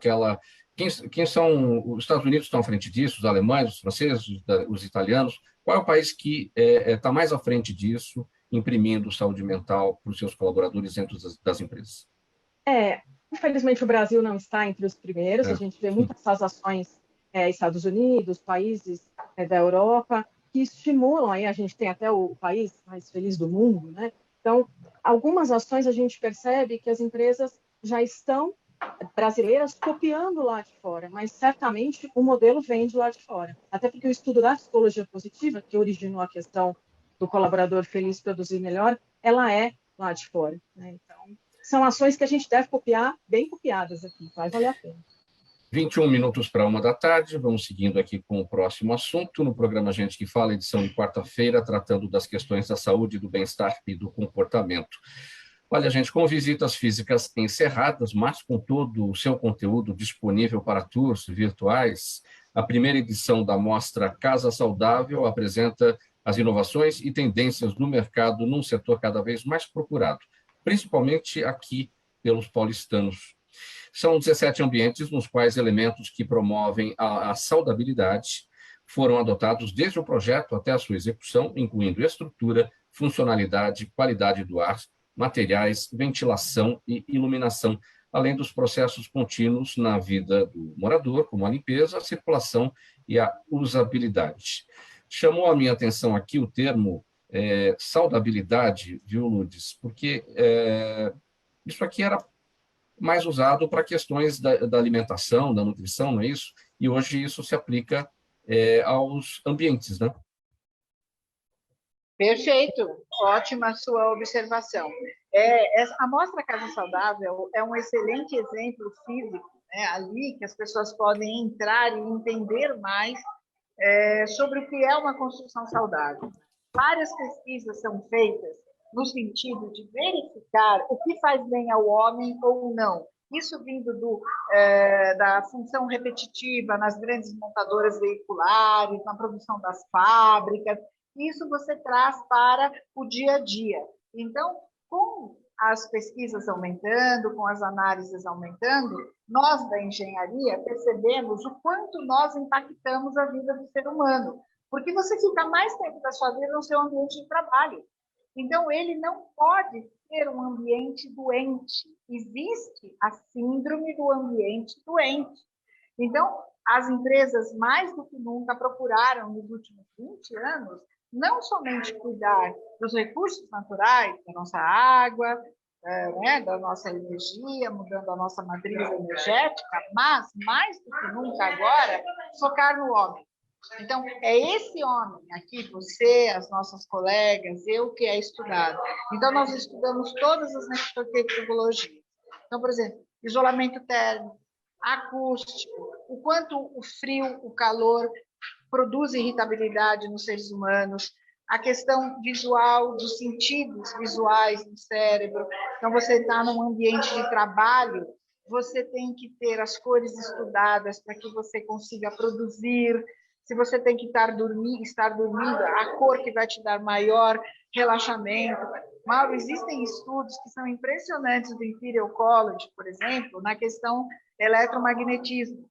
Quem são os Estados Unidos estão à frente disso? Os alemães, os franceses, os italianos? Qual é o país que está mais à frente disso, imprimindo saúde mental para os seus colaboradores dentro das empresas? Infelizmente o Brasil não está entre os primeiros. A gente vê muitas ações Estados Unidos, países da Europa, que estimulam, aí a gente tem até o país mais feliz do mundo, né? Então, algumas ações a gente percebe que as empresas já estão brasileiras copiando lá de fora, mas certamente o modelo vem de lá de fora. Até porque o estudo da psicologia positiva, que originou a questão do colaborador feliz produzir melhor, ela é lá de fora, né? Então, são ações que a gente deve copiar, bem copiadas aqui, vai valer a pena. 21 minutos para 1 da tarde, vamos seguindo aqui com o próximo assunto, no programa Gente que Fala, edição de quarta-feira, tratando das questões da saúde, do bem-estar e do comportamento. Olha, gente, com visitas físicas encerradas, mas com todo o seu conteúdo disponível para tours virtuais, a primeira edição da mostra Casa Saudável apresenta as inovações e tendências do mercado num setor cada vez mais procurado, principalmente aqui pelos paulistanos. São 17 ambientes nos quais elementos que promovem a saudabilidade foram adotados desde o projeto até a sua execução, incluindo estrutura, funcionalidade, qualidade do ar, materiais, ventilação e iluminação, além dos processos contínuos na vida do morador, como a limpeza, a circulação e a usabilidade. Chamou a minha atenção aqui o termo saudabilidade, viu, Lourdes? Porque isso aqui era mais usado para questões da alimentação, da nutrição, não é isso? E hoje isso se aplica aos ambientes, né? Perfeito, ótima a sua observação. A Mostra Casa Saudável é um excelente exemplo físico, né, ali que as pessoas podem entrar e entender mais sobre o que é uma construção saudável. Várias pesquisas são feitas no sentido de verificar o que faz bem ao homem ou não. Isso vindo da função repetitiva nas grandes montadoras veiculares, na produção das fábricas. Isso você traz para o dia a dia. Então, com as pesquisas aumentando, com as análises aumentando, nós da engenharia percebemos o quanto nós impactamos a vida do ser humano, porque você fica mais tempo da sua vida no seu ambiente de trabalho. Então, ele não pode ser um ambiente doente. Existe a síndrome do ambiente doente. Então, as empresas, mais do que nunca, procuraram, nos últimos 20 anos, não somente cuidar dos recursos naturais, da nossa água, da nossa energia, mudando a nossa matriz energética, mas, mais do que nunca agora, focar no homem. Então, é esse homem aqui, você, as nossas colegas, eu, que é estudado. Então, nós estudamos todas as tecnologias. Então, por exemplo, isolamento térmico, acústico, o quanto o frio, o calor produz irritabilidade nos seres humanos, a questão visual, dos sentidos visuais do cérebro. Então, você está num ambiente de trabalho, você tem que ter as cores estudadas para que você consiga produzir. Se você tem que estar dormindo, a cor que vai te dar maior relaxamento. Mauro, existem estudos que são impressionantes do Imperial College, por exemplo, na questão eletromagnetismo.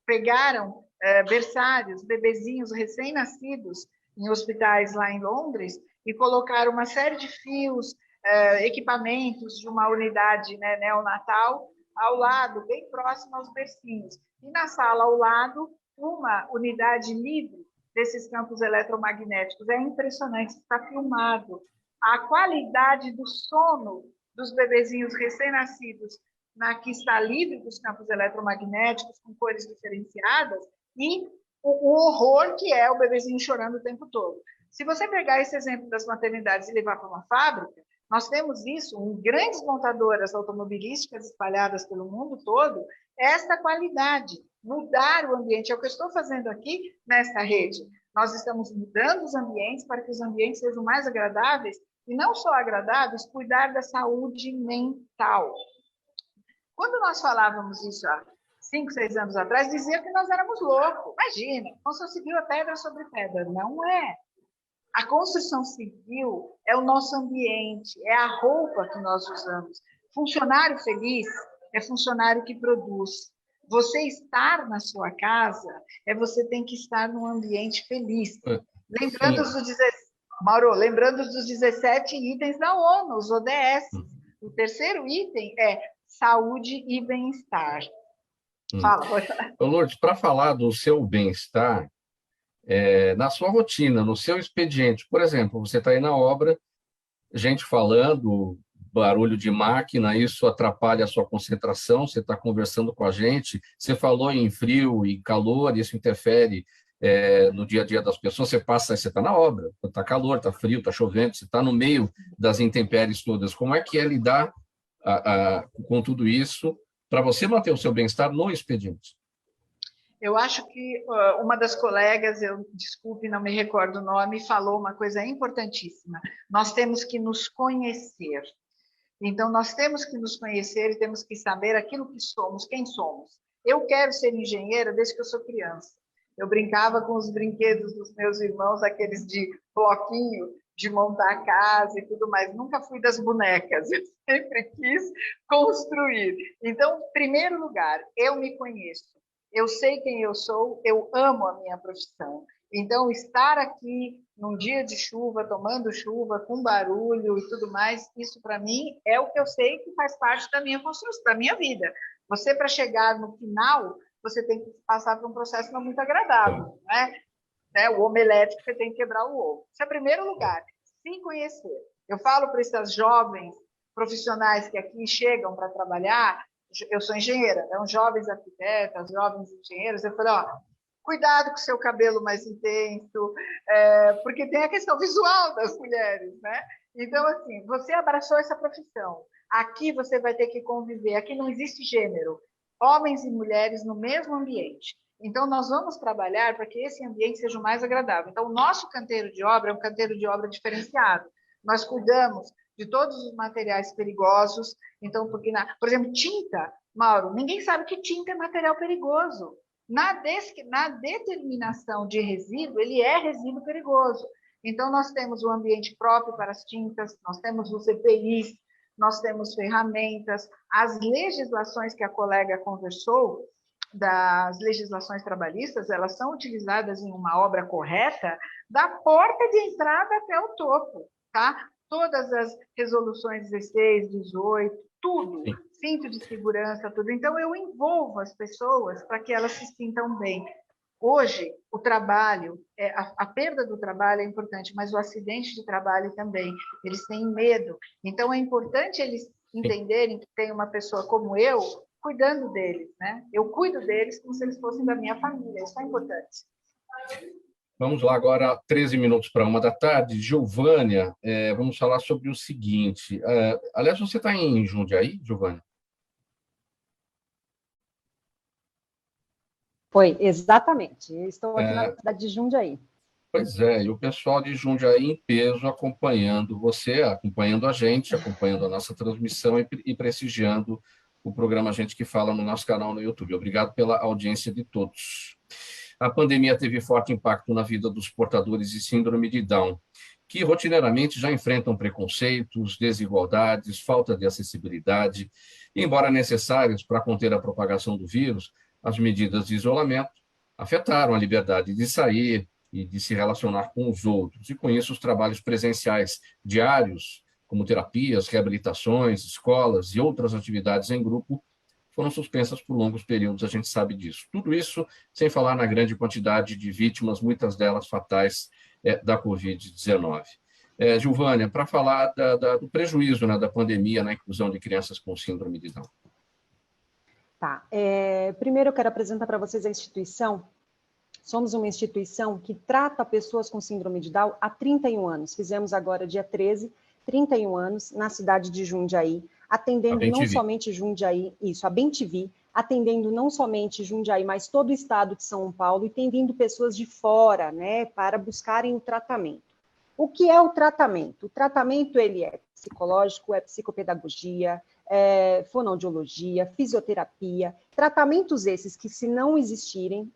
Pegaram berçários, bebezinhos recém-nascidos em hospitais lá em Londres e colocaram uma série de fios, equipamentos de uma unidade, né, neonatal ao lado, bem próximo aos bercinhos. E na sala ao lado, uma unidade livre desses campos eletromagnéticos. É impressionante, está filmado. A qualidade do sono dos bebezinhos recém-nascidos que está livre dos campos eletromagnéticos, com cores diferenciadas, e o horror que é o bebezinho chorando o tempo todo. Se você pegar esse exemplo das maternidades e levar para uma fábrica, nós temos isso em grandes montadoras automobilísticas espalhadas pelo mundo todo, esta qualidade, mudar o ambiente. É o que eu estou fazendo aqui nesta rede. Nós estamos mudando os ambientes para que os ambientes sejam mais agradáveis, e não só agradáveis, cuidar da saúde mental. Quando nós falávamos isso há 5, 6 anos atrás, dizia que nós éramos loucos. Imagina, construção civil é pedra sobre pedra. Não é. A construção civil é o nosso ambiente, é a roupa que nós usamos. Funcionário feliz é funcionário que produz. Você estar na sua casa você tem que estar num ambiente feliz. Lembrando dos 17 itens da ONU, os ODS. O terceiro item é saúde e bem-estar. Fala, pode falar. Lourdes, para falar do seu bem-estar, na sua rotina, no seu expediente, por exemplo, você está aí na obra, gente falando, barulho de máquina, isso atrapalha a sua concentração, você está conversando com a gente, você falou em frio e calor, isso interfere no dia a dia das pessoas, você está na obra, está calor, está frio, está chovendo, você está no meio das intempéries todas. Como é que é lidar com tudo isso para você manter o seu bem-estar no expediente? Eu acho que uma das colegas, desculpe, não me recordo o nome, falou uma coisa importantíssima. Nós temos que nos conhecer. Então, nós temos que nos conhecer e temos que saber aquilo que somos, quem somos. Eu quero ser engenheira desde que eu sou criança. Eu brincava com os brinquedos dos meus irmãos, aqueles de bloquinho, de montar casa e tudo mais. Nunca fui das bonecas, eu sempre quis construir. Então, em primeiro lugar, eu me conheço. Eu sei quem eu sou, eu amo a minha profissão. Então, estar aqui num dia de chuva, tomando chuva, com barulho e tudo mais, isso para mim é o que eu sei que faz parte da minha construção, da minha vida. Você, para chegar no final, você tem que passar por um processo não muito agradável, né? O omelete, você tem que quebrar o ovo. Isso é o primeiro lugar, se conhecer. Eu falo para essas jovens profissionais que aqui chegam para trabalhar, eu sou engenheira, jovens arquitetas, jovens engenheiros, eu falo, cuidado com o seu cabelo mais intenso, porque tem a questão visual das mulheres, né? Então, assim, você abraçou essa profissão, aqui você vai ter que conviver, aqui não existe gênero, homens e mulheres no mesmo ambiente. Então, nós vamos trabalhar para que esse ambiente seja o mais agradável. Então, o nosso canteiro de obra é um canteiro de obra diferenciado. Nós cuidamos de todos os materiais perigosos. Então, porque por exemplo, tinta, Mauro, ninguém sabe que tinta é material perigoso. Na determinação de resíduo, ele é resíduo perigoso. Então, nós temos um ambiente próprio para as tintas, nós temos os EPIs, nós temos ferramentas, as legislações que a colega conversou, das legislações trabalhistas, elas são utilizadas em uma obra correta, da porta de entrada até o topo, tá? Todas as resoluções 16, 18, tudo, cinto de segurança, tudo. Então, eu envolvo as pessoas para que elas se sintam bem. Hoje, o trabalho, a perda do trabalho é importante, mas o acidente de trabalho também. Eles têm medo. Então, é importante eles entenderem que tem uma pessoa como eu cuidando deles, né? Eu cuido deles como se eles fossem da minha família. Isso é importante. Vamos lá agora, 13 minutos para 13h. Giovânia, vamos falar sobre o seguinte. Aliás, você está em Jundiaí, Giovânia? Foi, exatamente. Estou aqui na cidade de Jundiaí. Pois é, e o pessoal de Jundiaí em peso acompanhando você, acompanhando a gente, acompanhando a nossa transmissão e prestigiando o programa Gente que Fala no nosso canal no YouTube. Obrigado pela audiência de todos. A pandemia teve forte impacto na vida dos portadores de síndrome de Down, que rotineiramente já enfrentam preconceitos, desigualdades, falta de acessibilidade. E, embora necessárias para conter a propagação do vírus, as medidas de isolamento afetaram a liberdade de sair e de se relacionar com os outros. E, com isso, os trabalhos presenciais diários, como terapias, reabilitações, escolas e outras atividades em grupo, foram suspensas por longos períodos, a gente sabe disso. Tudo isso sem falar na grande quantidade de vítimas, muitas delas fatais, da Covid-19. Gilvânia, para falar do prejuízo, né, da pandemia na inclusão de crianças com síndrome de Down. Tá. Primeiro eu quero apresentar para vocês a instituição. Somos uma instituição que trata pessoas com síndrome de Down há 31 anos. Fizemos agora, dia 13, 31 anos, na cidade de Jundiaí, atendendo não somente Jundiaí, a Bem-TV, atendendo não somente Jundiaí, mas todo o estado de São Paulo, e tem vindo pessoas de fora, né, para buscarem o tratamento. O que é o tratamento? O tratamento, ele é psicológico, é psicopedagogia, fonoaudiologia, fisioterapia, tratamentos esses que, se não existirem,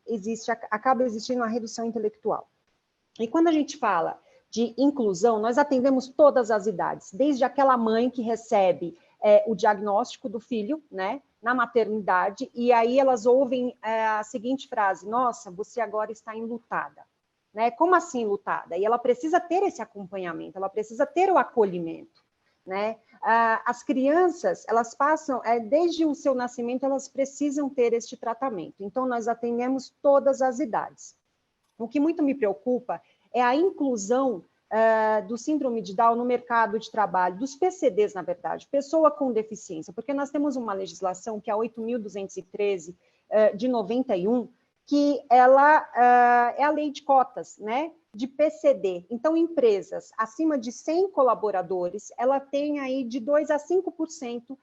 acaba existindo uma redução intelectual. E quando a gente fala de inclusão, nós atendemos todas as idades, desde aquela mãe que recebe o diagnóstico do filho, né, na maternidade, e aí elas ouvem a seguinte frase: nossa, você agora está enlutada. Né? Como assim enlutada? E ela precisa ter esse acompanhamento, ela precisa ter o acolhimento. Né? As crianças, elas passam, desde o seu nascimento, elas precisam ter este tratamento. Então, nós atendemos todas as idades. O que muito me preocupa é a inclusão do síndrome de Down no mercado de trabalho, dos PCDs, na verdade, pessoa com deficiência, porque nós temos uma legislação, que é a 8.213 de 91, que ela é a lei de cotas, né, de PCD. Então, empresas acima de 100 colaboradores, ela tem aí de 2% a 5%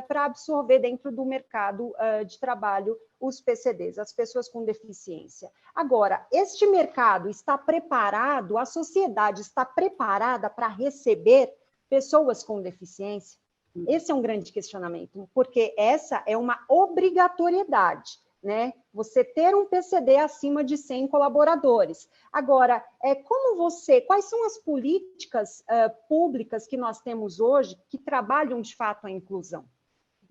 para absorver dentro do mercado de trabalho os PCDs, as pessoas com deficiência. Agora, este mercado está preparado, a sociedade está preparada para receber pessoas com deficiência? Esse é um grande questionamento, porque essa é uma obrigatoriedade. Né? Você ter um PCD acima de 100 colaboradores. Agora, quais são as políticas públicas que nós temos hoje que trabalham de fato a inclusão?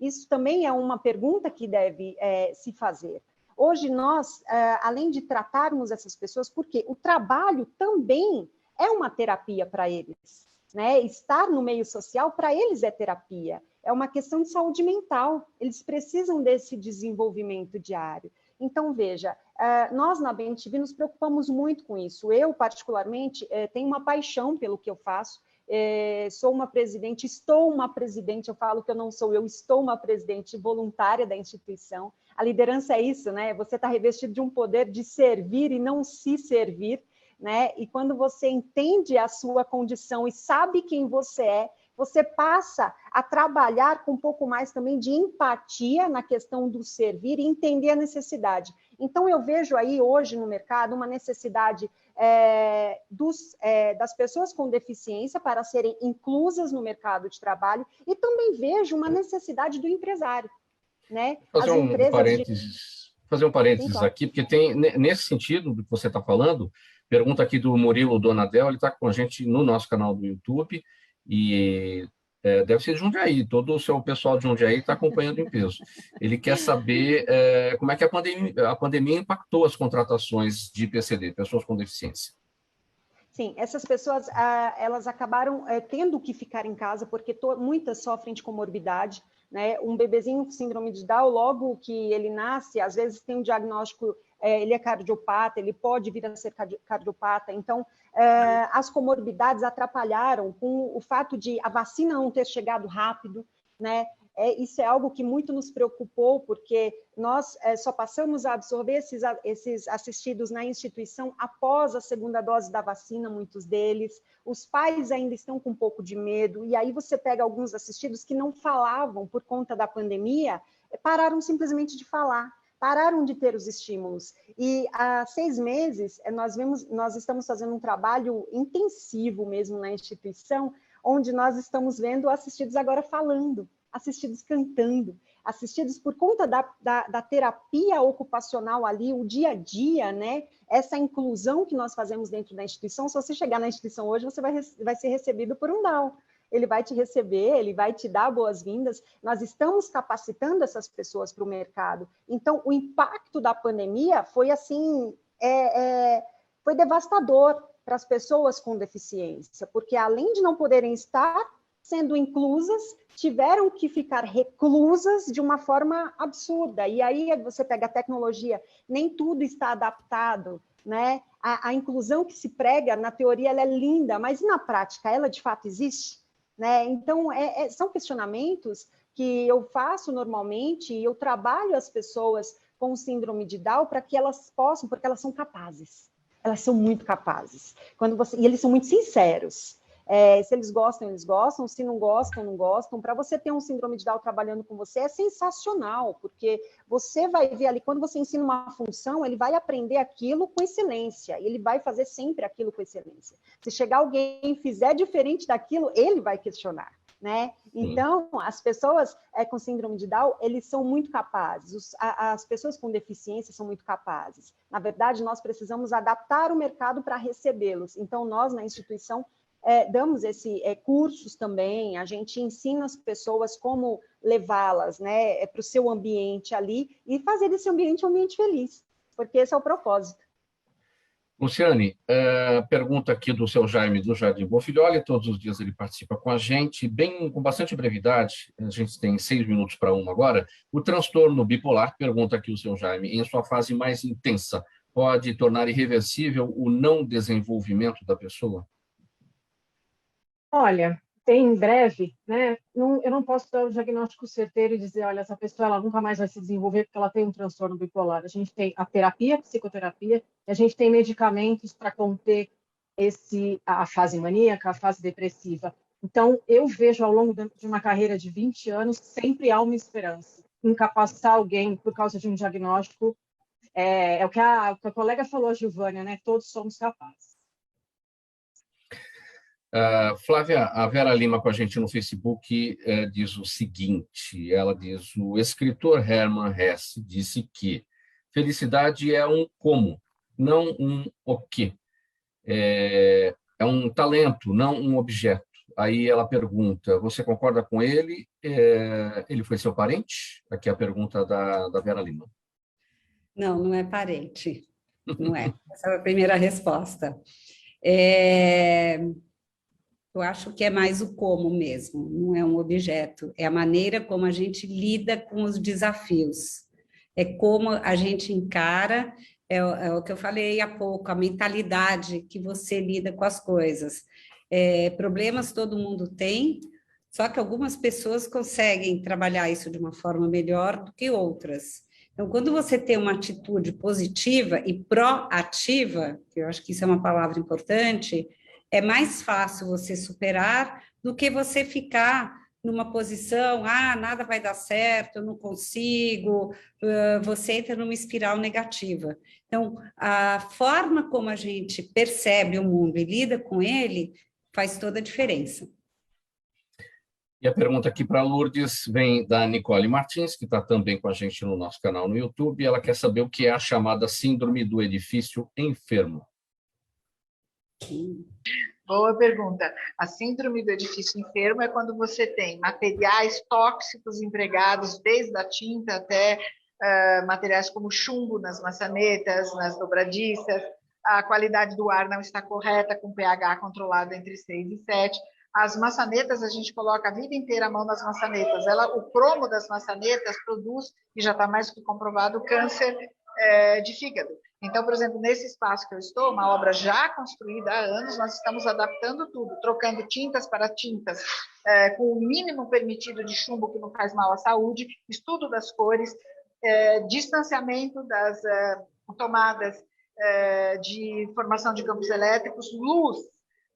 Isso também é uma pergunta que deve se fazer. Hoje nós, além de tratarmos essas pessoas, porque o trabalho também é uma terapia para eles, né? Estar no meio social para eles é terapia. É uma questão de saúde mental, eles precisam desse desenvolvimento diário. Então, veja, nós na Bem-TV nos preocupamos muito com isso. Eu, particularmente, tenho uma paixão pelo que eu faço, estou uma presidente, eu falo que eu não sou eu, estou uma presidente voluntária da instituição. A liderança é isso, né? Você está revestido de um poder de servir e não se servir, né? E quando você entende a sua condição e sabe quem você é, você passa a trabalhar com um pouco mais também de empatia na questão do servir e entender a necessidade. Então, eu vejo aí hoje no mercado uma necessidade das pessoas com deficiência para serem inclusas no mercado de trabalho, e também vejo uma necessidade do empresário. Né? Fazer um parênteses aqui, porque tem, nesse sentido do que você está falando, pergunta aqui do Murilo Donadel, ele está com a gente no nosso canal do YouTube, e deve ser de Jundiaí, todo o seu pessoal de Jundiaí está acompanhando em peso. Ele quer saber como é que a pandemia impactou as contratações de PCD, pessoas com deficiência. Sim, essas pessoas elas acabaram tendo que ficar em casa, porque muitas sofrem de comorbidade, né? Um bebezinho com síndrome de Down, logo que ele nasce, às vezes tem um diagnóstico, ele é cardiopata, ele pode vir a ser cardiopata. Então, as comorbidades atrapalharam com o fato de a vacina não ter chegado rápido, né? Isso é algo que muito nos preocupou, porque nós só passamos a absorver esses assistidos na instituição após a segunda dose da vacina, muitos deles. Os pais ainda estão com um pouco de medo, e aí você pega alguns assistidos que não falavam por conta da pandemia, pararam simplesmente de falar. pararam de ter os estímulos. E há 6 meses, nós estamos fazendo um trabalho intensivo mesmo na instituição, onde nós estamos vendo assistidos agora falando, assistidos cantando, assistidos por conta da terapia ocupacional ali, o dia a dia, né? Essa inclusão que nós fazemos dentro da instituição. Se você chegar na instituição hoje, você vai ser recebido por um DAO. Ele vai te receber, ele vai te dar boas-vindas. Nós estamos capacitando essas pessoas para o mercado. Então, o impacto da pandemia foi assim, foi devastador para as pessoas com deficiência, porque além de não poderem estar sendo inclusas, tiveram que ficar reclusas de uma forma absurda. E aí você pega a tecnologia, nem tudo está adaptado, né? A inclusão que se prega, na teoria, ela é linda, mas na prática, ela de fato existe? Né? Então, são questionamentos que eu faço normalmente e eu trabalho as pessoas com síndrome de Down para que elas possam, porque elas são capazes. Elas são muito capazes. E eles são muito sinceros. Se eles gostam, se não gostam, não gostam. Para você ter um síndrome de Down trabalhando com você é sensacional, porque você vai ver ali, quando você ensina uma função, ele vai aprender aquilo com excelência, ele vai fazer sempre aquilo com excelência. Se chegar alguém e fizer diferente daquilo, ele vai questionar, né? Então, as pessoas com síndrome de Down, eles são muito capazes, as pessoas com deficiência são muito capazes. Na verdade, nós precisamos adaptar o mercado para recebê-los. Então, nós, na instituição, damos cursos também, a gente ensina as pessoas como levá-las, né, para o seu ambiente ali e fazer desse ambiente um ambiente feliz, porque esse é o propósito. Luciane, pergunta aqui do seu Jaime, do Jardim Bonfilholi, todos os dias ele participa com a gente, com bastante brevidade, a gente tem 6 minutos para 1 agora. O transtorno bipolar, pergunta aqui o seu Jaime, em sua fase mais intensa, pode tornar irreversível o não desenvolvimento da pessoa? Olha, em breve, né? Eu não posso dar o diagnóstico certeiro e dizer, olha, essa pessoa ela nunca mais vai se desenvolver porque ela tem um transtorno bipolar. A gente tem a terapia, a psicoterapia, e a gente tem medicamentos para conter a fase maníaca, a fase depressiva. Então, eu vejo ao longo de uma carreira de 20 anos, sempre há uma esperança. Incapacitar alguém por causa de um diagnóstico é o que a colega falou, a Giovânia, né? Todos somos capazes. Flávia, a Vera Lima com a gente no Facebook diz o seguinte, ela diz, o escritor Hermann Hesse disse que felicidade é um como, não um o quê. É um talento, não um objeto. Aí ela pergunta, você concorda com ele? Ele foi seu parente? Aqui é a pergunta da Vera Lima. Não, não é parente, não é. Essa é a primeira resposta. Eu acho que é mais o como mesmo, não é um objeto, é a maneira como a gente lida com os desafios, é como a gente encara, é o que eu falei há pouco, a mentalidade que você lida com as coisas. Problemas todo mundo tem, só que algumas pessoas conseguem trabalhar isso de uma forma melhor do que outras. Então, quando você tem uma atitude positiva e proativa, que eu acho que isso é uma palavra importante, é mais fácil você superar do que você ficar numa posição, nada vai dar certo, eu não consigo, você entra numa espiral negativa. Então, a forma como a gente percebe o mundo e lida com ele faz toda a diferença. E a pergunta aqui para a Lourdes vem da Nicole Martins, que está também com a gente no nosso canal no YouTube, e ela quer saber o que é a chamada síndrome do edifício enfermo. Boa pergunta. A síndrome do edifício enfermo é quando você tem materiais tóxicos empregados, desde a tinta até materiais como chumbo nas maçanetas, nas dobradiças, a qualidade do ar não está correta, com pH controlado entre 6 e 7. As maçanetas, a gente coloca a vida inteira a mão nas maçanetas. O cromo das maçanetas produz, e já está mais que comprovado, câncer de fígado. Então, por exemplo, nesse espaço que eu estou, uma obra já construída há anos, nós estamos adaptando tudo, trocando tintas para tintas com o mínimo permitido de chumbo que não faz mal à saúde, estudo das cores, distanciamento das tomadas de formação de campos elétricos, luz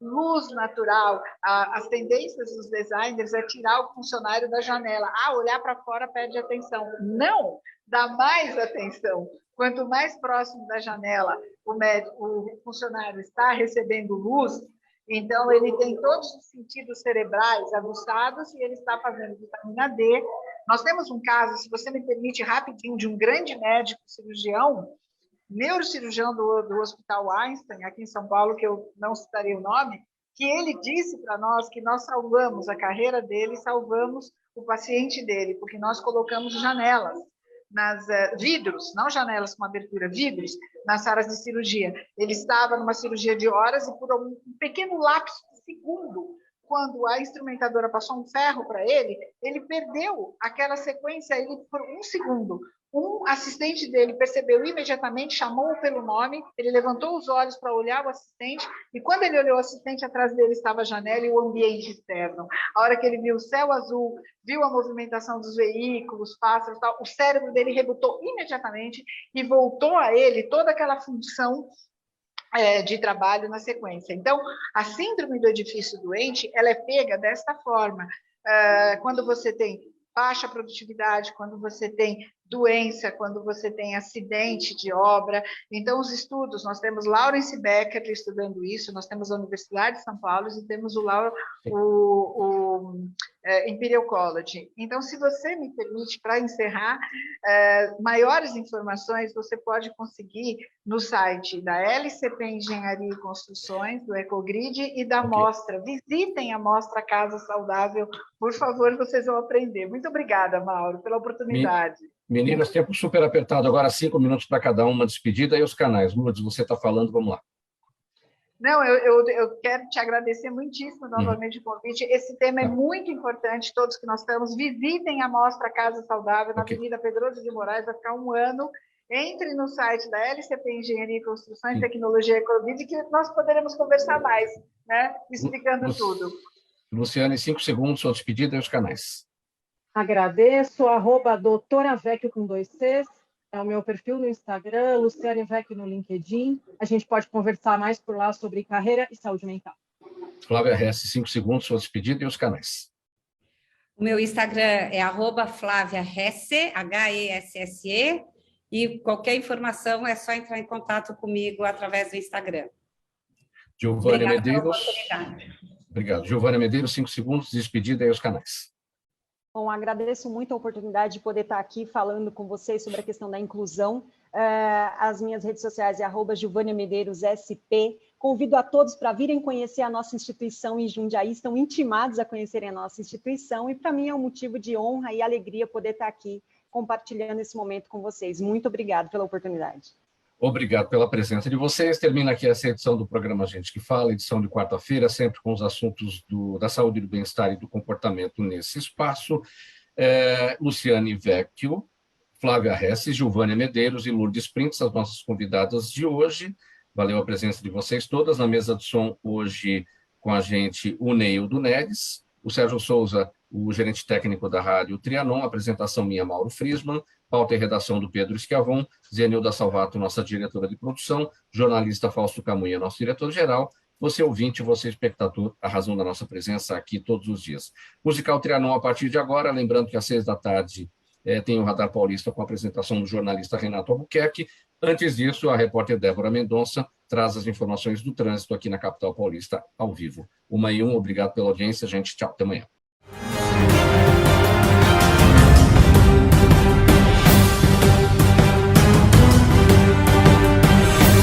luz natural. As tendências dos designers é tirar o funcionário da janela. Olhar para fora perde atenção. Não, dá mais atenção. Quanto mais próximo da janela o funcionário está recebendo luz, então ele tem todos os sentidos cerebrais aguçados e ele está fazendo vitamina D. Nós temos um caso, se você me permite, rapidinho, de um grande médico cirurgião, neurocirurgião do Hospital Einstein, aqui em São Paulo, que eu não citarei o nome, que ele disse para nós que nós salvamos a carreira dele, salvamos o paciente dele, porque nós colocamos janelas, vidros, não janelas com abertura, vidros, nas salas de cirurgia. Ele estava numa cirurgia de horas e por um pequeno lapso de segundo, quando a instrumentadora passou um ferro para ele, ele perdeu aquela sequência por um segundo. Um assistente dele percebeu imediatamente, chamou-o pelo nome, ele levantou os olhos para olhar o assistente, e quando ele olhou o assistente, atrás dele estava a janela e o ambiente externo. A hora que ele viu o céu azul, viu a movimentação dos veículos, pássaros, tal, o cérebro dele rebutou imediatamente e voltou a ele toda aquela função de trabalho na sequência. Então, a síndrome do edifício doente, ela é pega desta forma. Quando você tem baixa produtividade, quando você tem doença, quando você tem acidente de obra. Então, os estudos, nós temos Lawrence Becker estudando isso, nós temos a Universidade de São Paulo e temos o Imperial College. Então, se você me permite, para encerrar, maiores informações você pode conseguir no site da LCP Engenharia e Construções, do Ecogrid e da Mostra. Visitem a Mostra Casa Saudável, por favor, vocês vão aprender. Muito obrigada, Mauro, pela oportunidade. Meninas, tempo super apertado, agora 5 minutos para cada uma despedida e os canais. Lourdes, você está falando, vamos lá. Não, eu quero te agradecer muitíssimo novamente o convite. Esse tema é muito importante, todos que nós estamos. Visitem a Mostra Casa Saudável, na Avenida Pedroso de Moraes, vai ficar 1 ano. Entre no site da LCP Engenharia e Construções, Tecnologia e Ecologia, que nós poderemos conversar mais, né? Explicando tudo. Luciane, 5 segundos, sua despedida e os canais. Agradeço, @doutoravecchio com 2 Cs, é o meu perfil no Instagram, Luciane Vecchio no LinkedIn. A gente pode conversar mais por lá sobre carreira e saúde mental. Flávia Hesse, 5 segundos, sua despedida e os canais. O meu Instagram é @Flávia Hesse, Hesse, e qualquer informação é só entrar em contato comigo através do Instagram. Giovânia Medeiros. Obrigado. Giovânia Medeiros, 5 segundos, despedida e os canais. Bom, agradeço muito a oportunidade de poder estar aqui falando com vocês sobre a questão da inclusão. As minhas redes sociais é @JuvâniaMedeirosSP. Convido a todos para virem conhecer a nossa instituição em Jundiaí, estão intimados a conhecerem a nossa instituição, e para mim é um motivo de honra e alegria poder estar aqui compartilhando esse momento com vocês. Muito obrigado pela oportunidade. Obrigado pela presença de vocês. Termina aqui essa edição do programa Gente que Fala, edição de quarta-feira, sempre com os assuntos da saúde, do bem-estar e do comportamento nesse espaço. Luciane Vecchio, Flávia Hesse, Giovânia Medeiros e Lourdes Printes, as nossas convidadas de hoje. Valeu a presença de vocês todas. Na mesa de som hoje com a gente o Neildo Neres, o Sérgio Souza, o gerente técnico da Rádio Trianon, apresentação minha, Mauro Friesman, pauta e redação do Pedro Schiavon, Zenilda Salvato, nossa diretora de produção, jornalista Fausto Camunha, nosso diretor-geral, você ouvinte, você espectador, a razão da nossa presença aqui todos os dias. Musical Trianon a partir de agora, lembrando que às 6 da tarde tem o Radar Paulista com a apresentação do jornalista Renato Albuquerque. Antes disso, a repórter Débora Mendonça traz as informações do trânsito aqui na capital paulista ao vivo. 1h01, obrigado pela audiência, gente. Tchau, até amanhã.